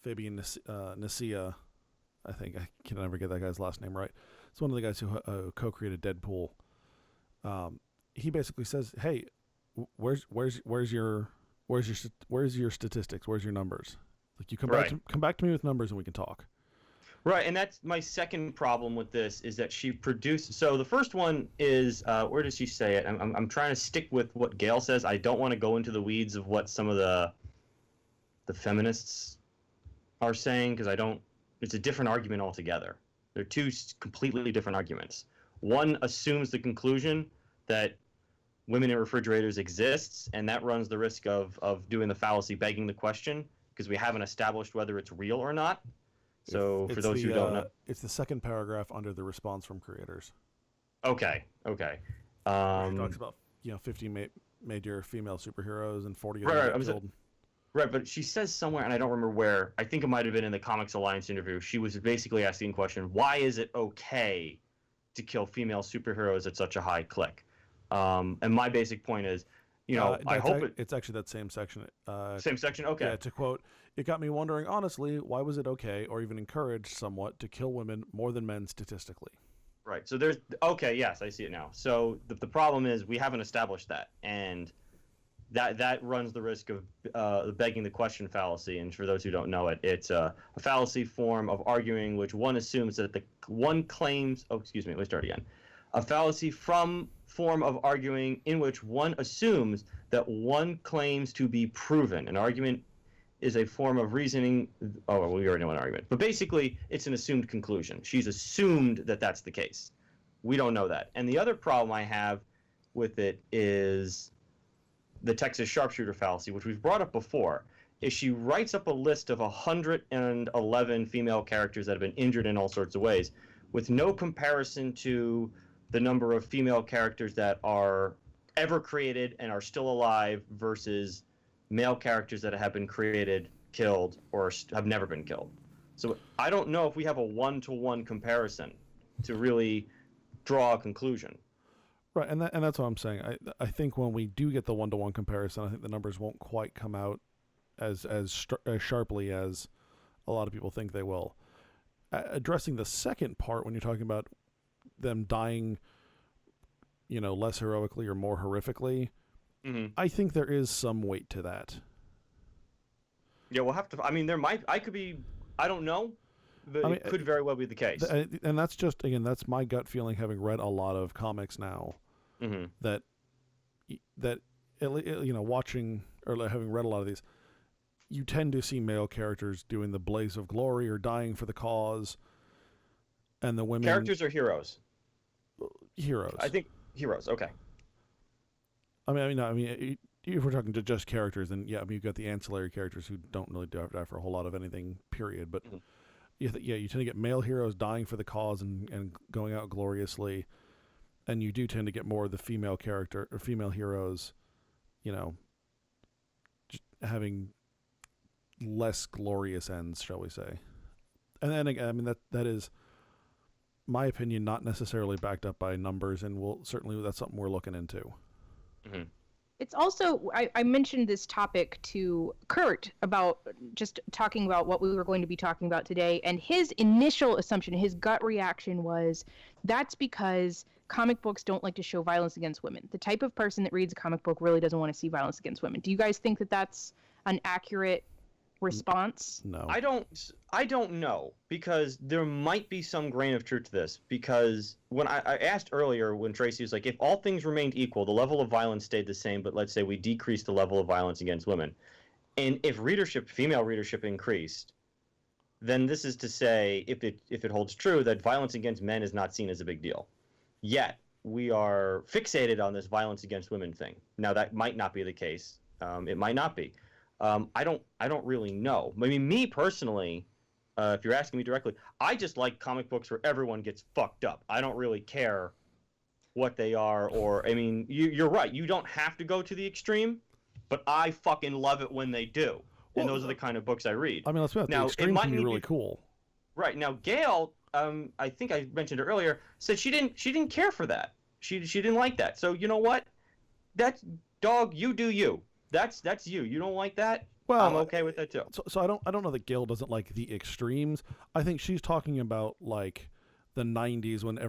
Fabian Nasia, I think, I can never get that guy's last name right. It's one of the guys who co-created Deadpool. He basically says, "Hey, where's your statistics? Where's your numbers? Like, you come back to me with numbers and we can talk." Right, and that's my second problem with this, is that she produced. So the first one is, where does she say it? I'm trying to stick with what Gail says. I don't want to go into the weeds of what some of the feminists are saying, because I don't. It's a different argument altogether. They're two completely different arguments. One assumes the conclusion that women in refrigerators exists, and that runs the risk of doing the fallacy, begging the question, because we haven't established whether it's real or not. So for those who don't know, it's the second paragraph under the response from creators. Okay. It talks about 50 major female superheroes and 40 of them killed. Right, but she says somewhere, and I don't remember where. I think it might have been in the Comics Alliance interview. She was basically asking the question: why is it okay to kill female superheroes at such a high click? And my basic point is, I hope it's actually that same section. Same section, okay. Yeah, to quote, "It got me wondering, honestly, why was it okay, or even encouraged somewhat, to kill women more than men statistically?" Right. So there's yes, I see it now. So the problem is we haven't established that, and that runs the risk of the begging the question fallacy. And for those who don't know it, it's a fallacy form of arguing which one assumes that one claims. Oh, excuse me. Let me start again. A fallacy form of arguing in which one assumes that one claims to be proven. An argument is a form of reasoning. Oh, well, we already know an argument. But basically, it's an assumed conclusion. She's assumed that that's the case. We don't know that. And the other problem I have with it is the Texas sharpshooter fallacy, which we've brought up before, is she writes up a list of 111 female characters that have been injured in all sorts of ways, with no comparison to the number of female characters that are ever created and are still alive versus male characters that have been created, killed, or have never been killed. So I don't know if we have a one-to-one comparison to really draw a conclusion. Right, and that's what I'm saying. I think when we do get the one-to-one comparison, I think the numbers won't quite come out as sharply as a lot of people think they will. Addressing the second part, when you're talking about them dying, less heroically or more horrifically, I think there is some weight to that. Yeah, we'll have to. I mean, there might. I could be. I don't know, but it could very well be the case. And that's just, again, that's my gut feeling, having read a lot of comics now. That watching or having read a lot of these, you tend to see male characters doing the blaze of glory or dying for the cause, and the women characters are heroes. Heroes, I think heroes. Okay. I mean, if we're talking to just characters, then you've got the ancillary characters who don't really die for a whole lot of anything. Period. But you tend to get male heroes dying for the cause and going out gloriously. And you do tend to get more of the female character or female heroes, just having less glorious ends, shall we say. And then again, I mean, that is my opinion, not necessarily backed up by numbers, and that's something we're looking into. It's also, I mentioned this topic to Kurt about just talking about what we were going to be talking about today, and his initial assumption, his gut reaction was, that's because comic books don't like to show violence against women. The type of person that reads a comic book really doesn't want to see violence against women. Do you guys think that that's an accurate response? No. I don't know, because there might be some grain of truth to this, because when I asked earlier, when Tracy was like, if all things remained equal, the level of violence stayed the same, but let's say we decreased the level of violence against women, and if female readership increased, then this is to say, if it holds true, that violence against men is not seen as a big deal. Yet we are fixated on this violence against women thing. Now that might not be the case. It might not be. I don't really know. I mean, me personally, if you're asking me directly, I just like comic books where everyone gets fucked up. I don't really care what they are, or I mean, you're right. You don't have to go to the extreme, but I fucking love it when they do. And those are the kind of books I read. I mean, let's be honest, the extreme can be really cool. Right. Now, Gail, I think I mentioned it earlier, said she didn't care for that. She didn't like that. So you know what? That's dog. You do you. That's you. You don't like that? Well, I'm okay with that too. So I don't know that Gail doesn't like the extremes. I think she's talking about like the 90s when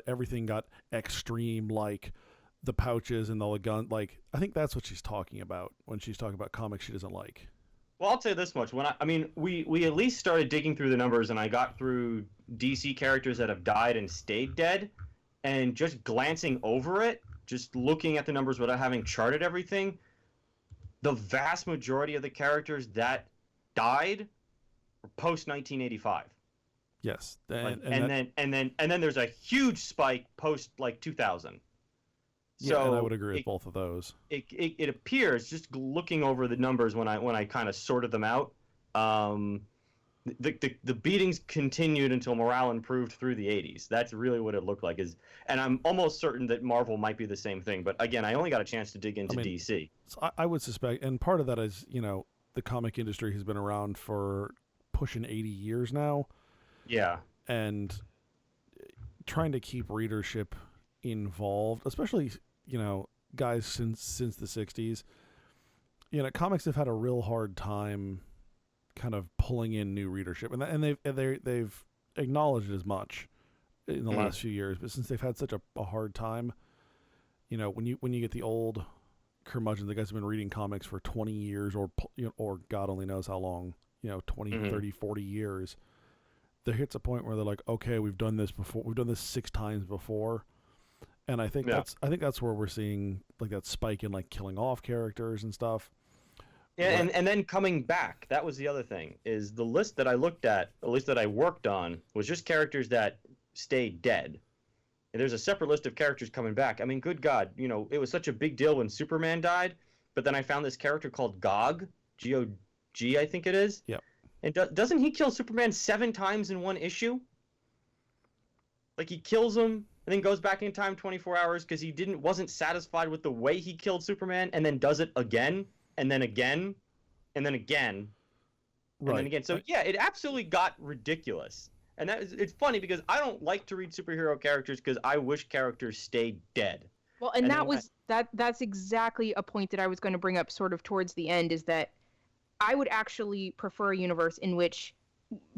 everything got extreme, like the pouches and all the gun. Like I think that's what she's talking about when she's talking about comics she doesn't like. Well, I'll say this much: I mean, we at least started digging through the numbers, and I got through DC characters that have died and stayed dead, and just glancing over it, just looking at the numbers without having charted everything, the vast majority of the characters that died were post 1985. Yes, and then there's a huge spike post like 2000. Yeah, so and I would agree with both of those. It appears, just looking over the numbers when I kind of sorted them out, the beatings continued until morale improved through the 80s. That's really what it looked like. And I'm almost certain that Marvel might be the same thing. But again, I only got a chance to dig into DC. So I would suspect, and part of that is, the comic industry has been around for pushing 80 years now. Yeah. And trying to keep readership involved, especially, guys since the 60s, comics have had a real hard time kind of pulling in new readership, and they've acknowledged as much in the last few years. But since they've had such a hard time, when you get the old curmudgeon, the guys have been reading comics for 20 years or God only knows how long, 20, 30, 40 years, there hits a point where they're like, okay, we've done this before. We've done this 6 times before. And I think that's where we're seeing like that spike in like killing off characters and stuff. Yeah, and then coming back. That was the other thing, is the list that I looked at least that I worked on, was just characters that stayed dead. And there's a separate list of characters coming back. I mean, good God, it was such a big deal when Superman died, but then I found this character called Gog, G-O-G, I think it is. Yep. And doesn't he kill Superman 7 times in one issue? Like, he kills him and then goes back in time 24 hours because he wasn't satisfied with the way he killed Superman, and then does it again, and then again, and then again, and then again. So yeah, it absolutely got ridiculous. And it's funny because I don't like to read superhero characters because I wish characters stayed dead. Well, and that's exactly a point that I was going to bring up sort of towards the end, is that I would actually prefer a universe in which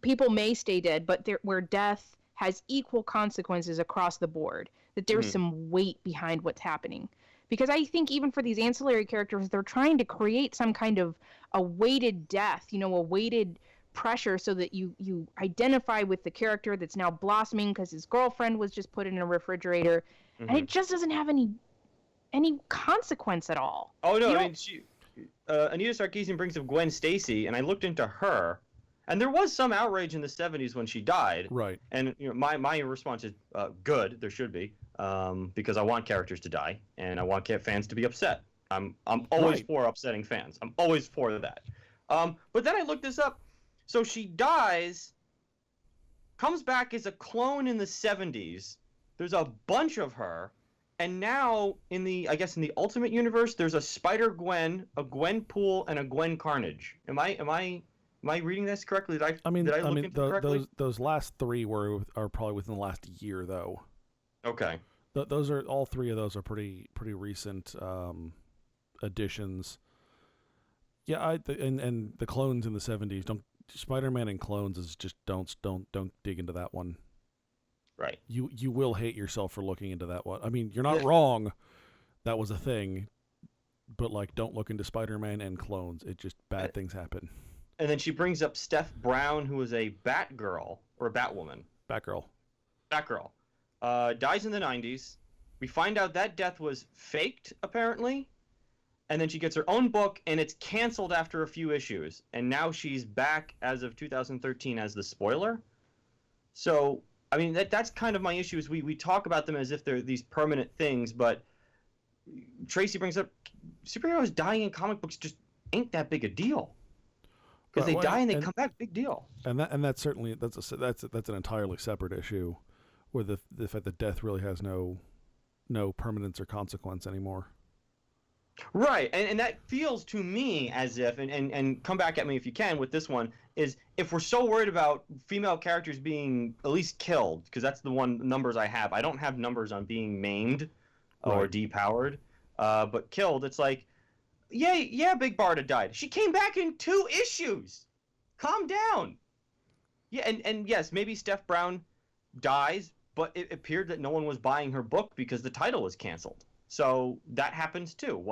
people may stay dead, but where death has equal consequences across the board, that there's some weight behind what's happening. Because I think even for these ancillary characters, they're trying to create some kind of a weighted death, a weighted pressure, so that you identify with the character that's now blossoming because his girlfriend was just put in a refrigerator, and it just doesn't have any consequence at all. Oh no, I mean, Anita Sarkeesian brings up Gwen Stacy, and I looked into her, and there was some outrage in the 70s when she died. Right. And my response is good. There should be, because I want characters to die, and I want fans to be upset. I'm always for upsetting fans. I'm always for that. But then I looked this up. So she dies, comes back as a clone in the 70s. There's a bunch of her, and now in the Ultimate Universe, there's a Spider-Gwen, a Gwenpool, and a Gwen Carnage. Am I reading this correctly? Did I look into it correctly? Those last 3 are probably within the last year, though. Okay. Those are all 3 of those are pretty recent additions. Yeah, and the clones in the 70s, Spider-Man and clones is just don't dig into that one. Right. You will hate yourself for looking into that one. I mean, you're not wrong. That was a thing. But like, don't look into Spider-Man and clones. It just bad things happen. And then she brings up Steph Brown, who was a Batgirl or a Batwoman. Batgirl. Batgirl. Dies in the 90s. We find out that death was faked, apparently. And then she gets her own book, and it's canceled after a few issues. And now she's back as of 2013 as the spoiler. So, I mean, that's kind of my issue is we talk about them as if they're these permanent things, but Tracy brings up superheroes dying in comic books just ain't that big a deal. Because they die and they come back, big deal. And that's certainly that's an entirely separate issue, where the fact that death really has no permanence or consequence anymore. Right, and that feels to me as if, and come back at me if you can with this one, is if we're so worried about female characters being at least killed, because that's the one numbers I have. I don't have numbers on being maimed or depowered, but killed. It's like, yeah, Big Barda died. She came back in 2 issues. Calm down. Yeah, and yes, maybe Steph Brown dies, but it appeared that no one was buying her book because the title was canceled. So that happens too.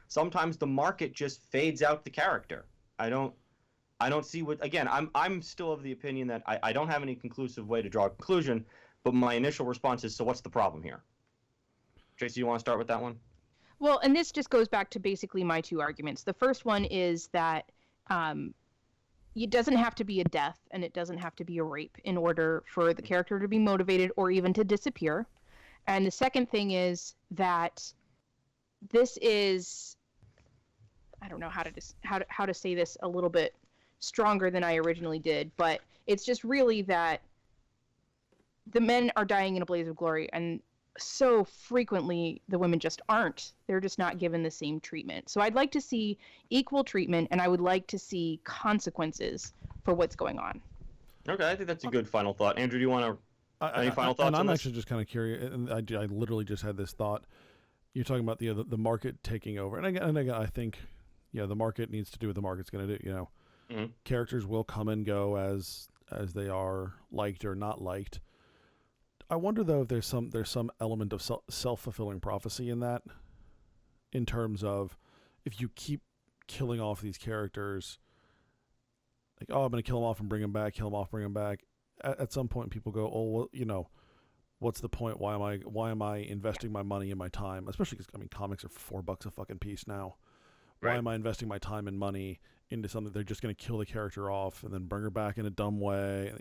Sometimes the market just fades out the character. I don't see what. Again, I'm still of the opinion that I don't have any conclusive way to draw a conclusion, but my initial response is, so what's the problem here? Tracy, you want to start with that one? Well, and this just goes back to basically my 2 arguments. The first one is that it doesn't have to be a death and it doesn't have to be a rape in order for the character to be motivated or even to disappear. And the second thing is that this is, I don't know how to say this a little bit stronger than I originally did, but it's just really that the men are dying in a blaze of glory, and so frequently the women just aren't. They're just not given the same treatment. So I'd like to see equal treatment, and I would like to see consequences for what's going on. Okay, I think that's a good final thought. Andrew, do you want to? Any final thoughts? And I'm on actually just kind of curious, and I literally just had this thought. You're talking about the market taking over, and again, I think, the market needs to do what the market's going to do. Mm-hmm. Characters will come and go as they are liked or not liked. I wonder though if there's some element of self-fulfilling prophecy in that, in terms of if you keep killing off these characters, like, oh, I'm going to kill them off and bring them back, kill them off, bring them back. At some point, people go, oh, well, what's the point? Why am I investing my money and my time? Especially because comics are $4 a fucking piece now. Right. Why am I investing my time and money into something they're just going to kill the character off and then bring her back in a dumb way?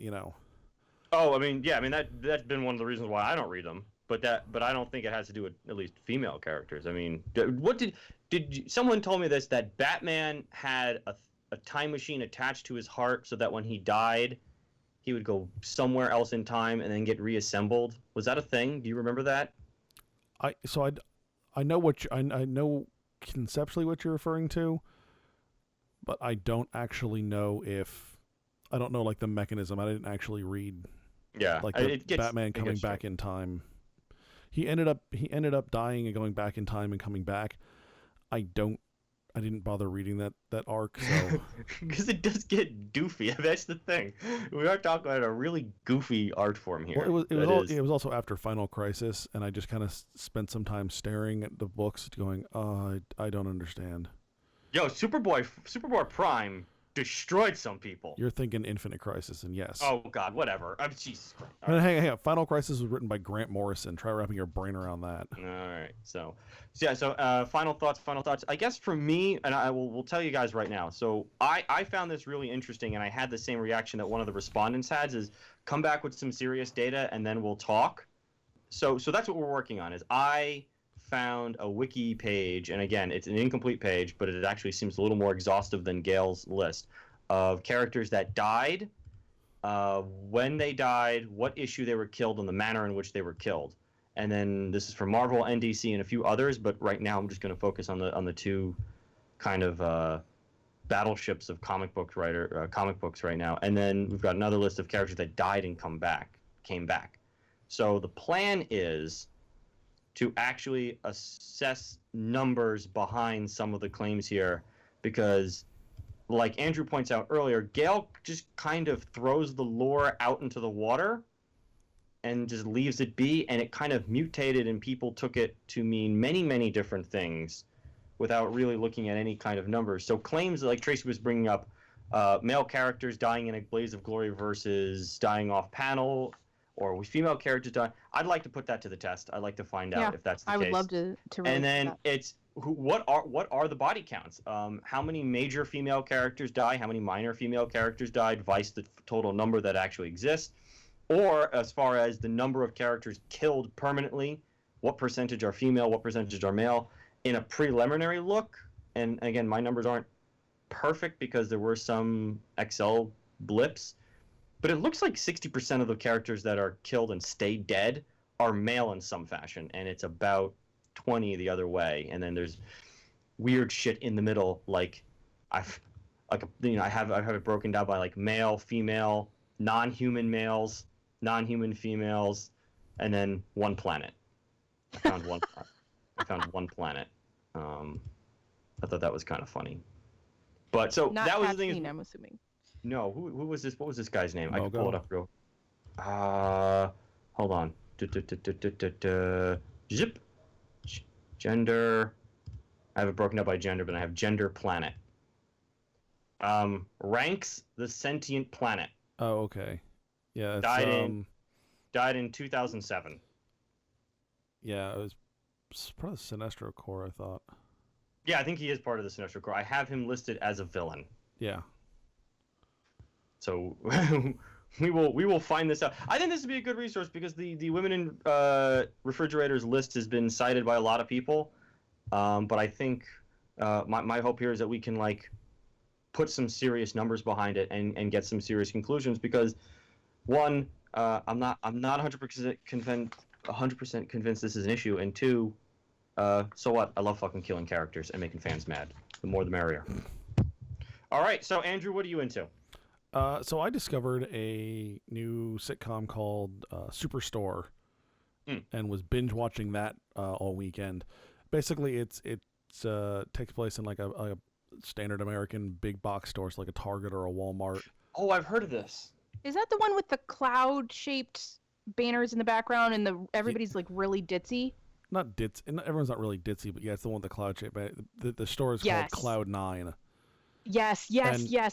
Oh, that's been one of the reasons why I don't read them. But I don't think it has to do with at least female characters. I mean, what did someone told me this, that Batman had a time machine attached to his heart so that when he died, he would go somewhere else in time and then get reassembled. Was that a thing? Do you remember that? I know I know conceptually what you're referring to, but I don't actually know I don't know like the mechanism. I didn't actually read. Yeah, like Batman coming back in time. He ended up dying and going back in time and coming back. I didn't bother reading that arc, so because it does get goofy. That's the thing. We are talking about a really goofy art form here. Well, it was also after Final Crisis, and I just kind of spent some time staring at the books, going, "Oh, I don't understand." Yo, Superboy Prime destroyed some people. You're thinking Infinite Crisis, and yes. Oh God, whatever. Jesus Christ. Hang on. Final Crisis was written by Grant Morrison. Try wrapping your brain around that. All right. So final thoughts. I guess for me, and we'll tell you guys right now. So I found this really interesting, and I had the same reaction that one of the respondents has, is come back with some serious data, and then we'll talk. So that's what we're working on. Is I found a wiki page, and again, it's an incomplete page, but it actually seems a little more exhaustive than Gail's list of characters that died, when they died, what issue they were killed, and the manner in which they were killed. And then this is for Marvel, NDC, and a few others, but right now I'm just going to focus on the 2 kind of battleships of comic books right now. And then we've got another list of characters that died and came back. So the plan is to actually assess numbers behind some of the claims here, because like Andrew points out earlier, Gail just kind of throws the lore out into the water and just leaves it be, and it kind of mutated and people took it to mean many, many different things without really looking at any kind of numbers. So claims like Tracy was bringing up male characters dying in a blaze of glory versus dying off panel, or with female characters dying. I'd like to put that to the test. I'd like to find out if that's the case. I would love to really And then that. it's what are the body counts? How many major female characters die? How many minor female characters died? Vice the total number that actually exists, or as far as the number of characters killed permanently, what percentage are female? What percentage are male? In a preliminary look, and again, my numbers aren't perfect because there were some Excel blips, but it looks like 60% of the characters that are killed and stay dead are male in some fashion, and it's about 20 the other way. And then there's weird shit in the middle, like I have it broken down by like male, female, non-human males, non-human females, and then one planet. I found one. I found one planet. I thought that was kind of funny. But so Not that was Kathleen, the thing. I'm assuming. No, who was this? What was this guy's name? I can Mogo. pull it up real. Hold on. Zip. Gender. I have it broken up by gender, but I have gender planet. Ranks the sentient planet. Oh, okay. Yeah, it's, Died in 2007. Yeah, it was probably Sinestro Corps, I thought. Yeah, I think he is part of the Sinestro Corps. I have him listed as a villain. Yeah. So we will find this out. I think this would be a good resource because the women in refrigerators list has been cited by a lot of people. But I think my hope here is that we can like put some serious numbers behind it and get some serious conclusions, because one, I'm not 100% convinced this is an issue, and two, so what? I love fucking killing characters and making fans mad. The more the merrier. All right, so Andrew, what are you into? So I discovered a new sitcom called Superstore, and was binge watching that all weekend. Basically, it takes place in like a standard American big box store, so like a Target or a Walmart. Oh, I've heard of this. Is that the one with the cloud-shaped banners in the background and everybody's like really ditzy? Not ditz. Everyone's not really ditzy, but yeah, it's the one with the cloud shape. The store is Yes. called Cloud9. Yes.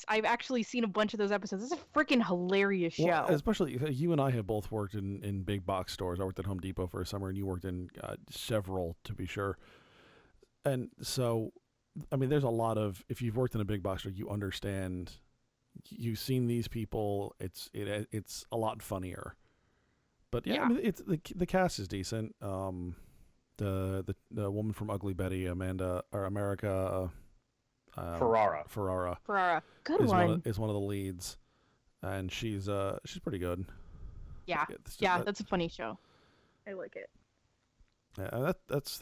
I've actually seen a bunch of those episodes. It's a freaking hilarious show. Well, especially you and I have both worked in big box stores. I worked at Home Depot for a summer, and you worked in several, to be sure. And so, I mean, there's a lot of, if you've worked in a big box store, you understand. You've seen these people. It's a lot funnier. But yeah, I mean, it's the cast is decent. The woman from Ugly Betty, America Ferrara. Good is one. is one of the leads, and she's pretty good. Yeah, that's a funny show. I like it. Yeah, that's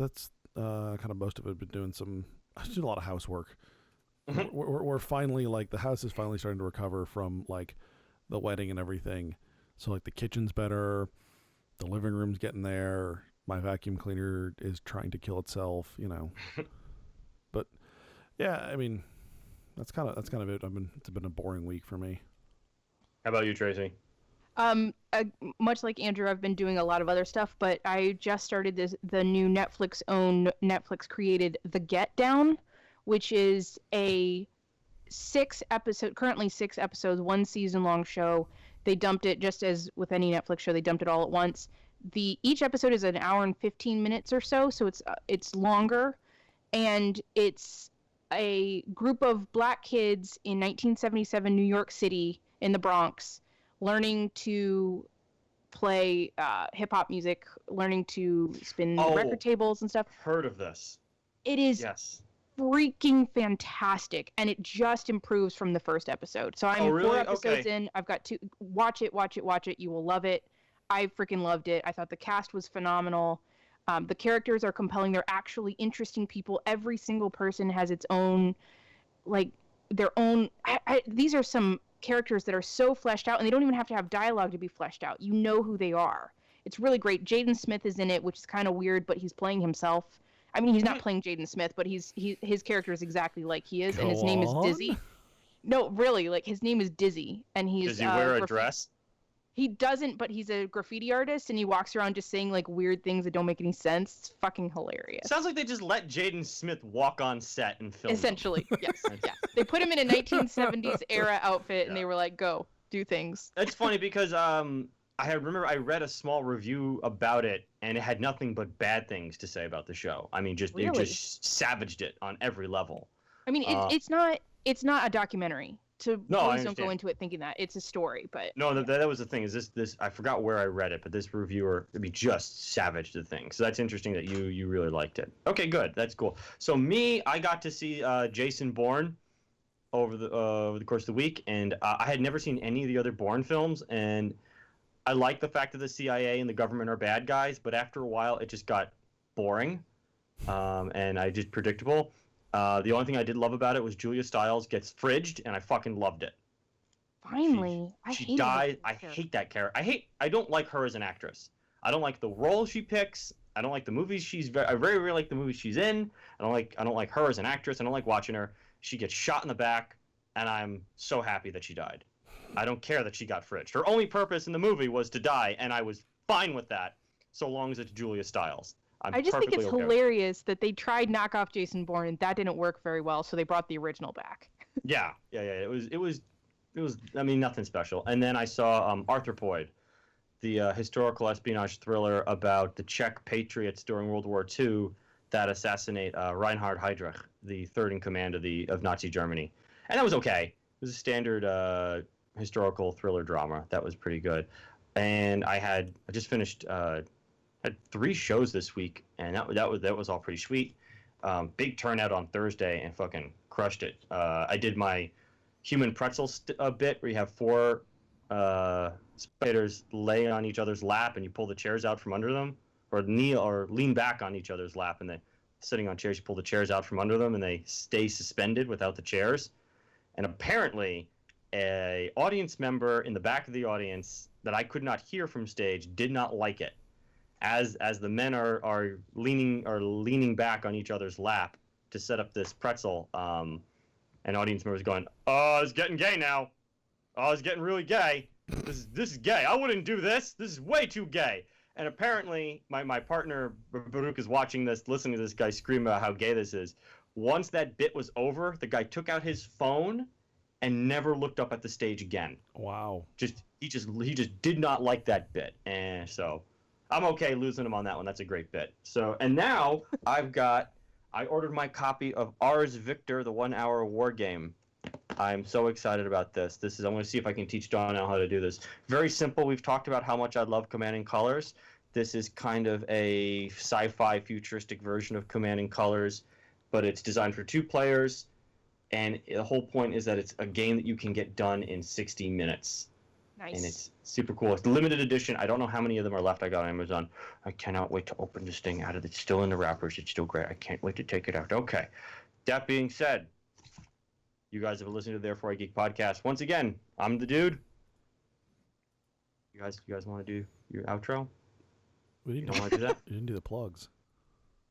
kind of most of it. Been doing I did a lot of housework. We're finally, like, the house is finally starting to recover from like the wedding and everything. So like the kitchen's better, the living room's getting there. My vacuum cleaner is trying to kill itself, But yeah, I mean, that's kind of it. It's been a boring week for me. How about you, Tracy? Much like Andrew, I've been doing a lot of other stuff, but I just started the new Netflix created The Get Down, which is a currently 6 episodes, 1 season long show. They dumped it, just as with any Netflix show, they dumped it all at once. Each episode is an hour and 15 minutes or so it's longer, and it's a group of black kids in 1977 New York City in the Bronx learning to play hip-hop music, learning to spin record tables and stuff. Heard of this. It is yes. freaking fantastic, and it just improves from the first episode. So I'm 4 episodes in. I've got 2. Watch it. You will love it. I freaking loved it. I thought the cast was phenomenal. The characters are compelling. They're actually interesting people. Every single person has its own, like, their own. These are some characters that are so fleshed out, and they don't even have to have dialogue to be fleshed out. You know who they are. It's really great. Jaden Smith is in it, which is kind of weird, but he's playing himself. I mean, he's not playing Jaden Smith, but his character is exactly like he is, and his name is Dizzy. No, really, like, his name is Dizzy, and he's. Does he wear a dress? He doesn't, but he's a graffiti artist, and he walks around just saying like weird things that don't make any sense. It's fucking hilarious. Sounds like they just let Jaden Smith walk on set and film. Essentially, yes. Yeah. They put him in a 1970s era outfit, and they were like, "Go, do things." That's funny because I remember I read a small review about it, and it had nothing but bad things to say about the show. I mean, just Really? it just savaged it on every level. I mean, it's not a documentary. So No, I please don't go understand. into it thinking that it's a story. But No, that was the thing. Is this? I forgot where I read it, but this reviewer, just savaged the thing. So that's interesting that you really liked it. Okay, good. That's cool. So I got to see Jason Bourne over the course of the week, and I had never seen any of the other Bourne films, and I like the fact that the CIA and the government are bad guys, but after a while it just got boring, and I just predictable. The only thing I did love about it was Julia Stiles gets fridged, and I fucking loved it. finally, She died. I hate that character. I don't like her as an actress. I don't like the role she picks. I don't like the movies I very rarely like the movies she's in. I don't like her as an actress. I don't like watching her. She gets shot in the back, and I'm so happy that she died. I don't care that she got fridged. Her only purpose in the movie was to die, and I was fine with that, so long as it's Julia Stiles. I just think it's okay. hilarious that they tried knock off Jason Bourne, and that didn't work very well, so they brought the original back. Yeah. It was. I mean, nothing special. And then I saw Arthropoid, the historical espionage thriller about the Czech patriots during World War II that assassinate Reinhard Heydrich, the third in command of Nazi Germany. And that was okay. It was a standard historical thriller drama. That was pretty good. And I just finished had 3 shows this week, and that was all pretty sweet. Big turnout on Thursday, and fucking crushed it. I did my human pretzel bit where you have 4 spectators lay on each other's lap, and you pull the chairs out from under them, or kneel or lean back on each other's lap, and they sitting on chairs. You pull the chairs out from under them, and they stay suspended without the chairs. And apparently, a audience member in the back of the audience that I could not hear from stage did not like it. As the men are leaning back on each other's lap to set up this pretzel, an audience member is going, "Oh, it's getting gay now. Oh, it's getting really gay. This is gay. I wouldn't do this. This is way too gay." And apparently, my partner Baruch is watching this, listening to this guy scream about how gay this is. Once that bit was over, the guy took out his phone and never looked up at the stage again. Wow. He just did not like that bit, and so I'm okay losing him on that one. That's a great bit. So, and now I ordered my copy of Ars Victor, the 1-hour war game. I'm so excited about this. I'm going to see if I can teach Donnell how to do this. Very simple. We've talked about how much I love Command and Colors. This is kind of a sci-fi futuristic version of Command and Colors, but it's designed for 2 players, and the whole point is that it's a game that you can get done in 60 minutes. Nice. And it's super cool. It's the limited edition. I don't know how many of them are left. I got on Amazon. I cannot wait to open this thing out of it. It's still in the wrappers. It's still great. I can't wait to take it out. Okay. That being said, you guys have been listening to the Therefore I Geek podcast. Once again, I'm the dude. You guys want to do your outro? We don't want to do that? You didn't do the plugs.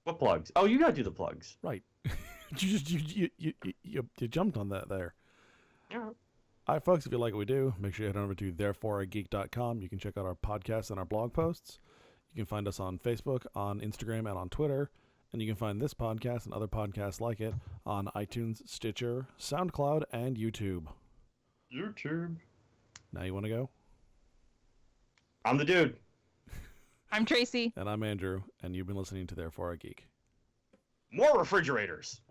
What plugs? Oh, you gotta do the plugs. Right. you jumped on that there. Yeah. All right, folks, if you like what we do, make sure you head over to thereforeigeek.com. You can check out our podcasts and our blog posts. You can find us on Facebook, on Instagram, and on Twitter. And you can find this podcast and other podcasts like it on iTunes, Stitcher, SoundCloud, and YouTube. Now you want to go? I'm the dude. I'm Tracy. And I'm Andrew, and you've been listening to Therefore I Geek. More refrigerators.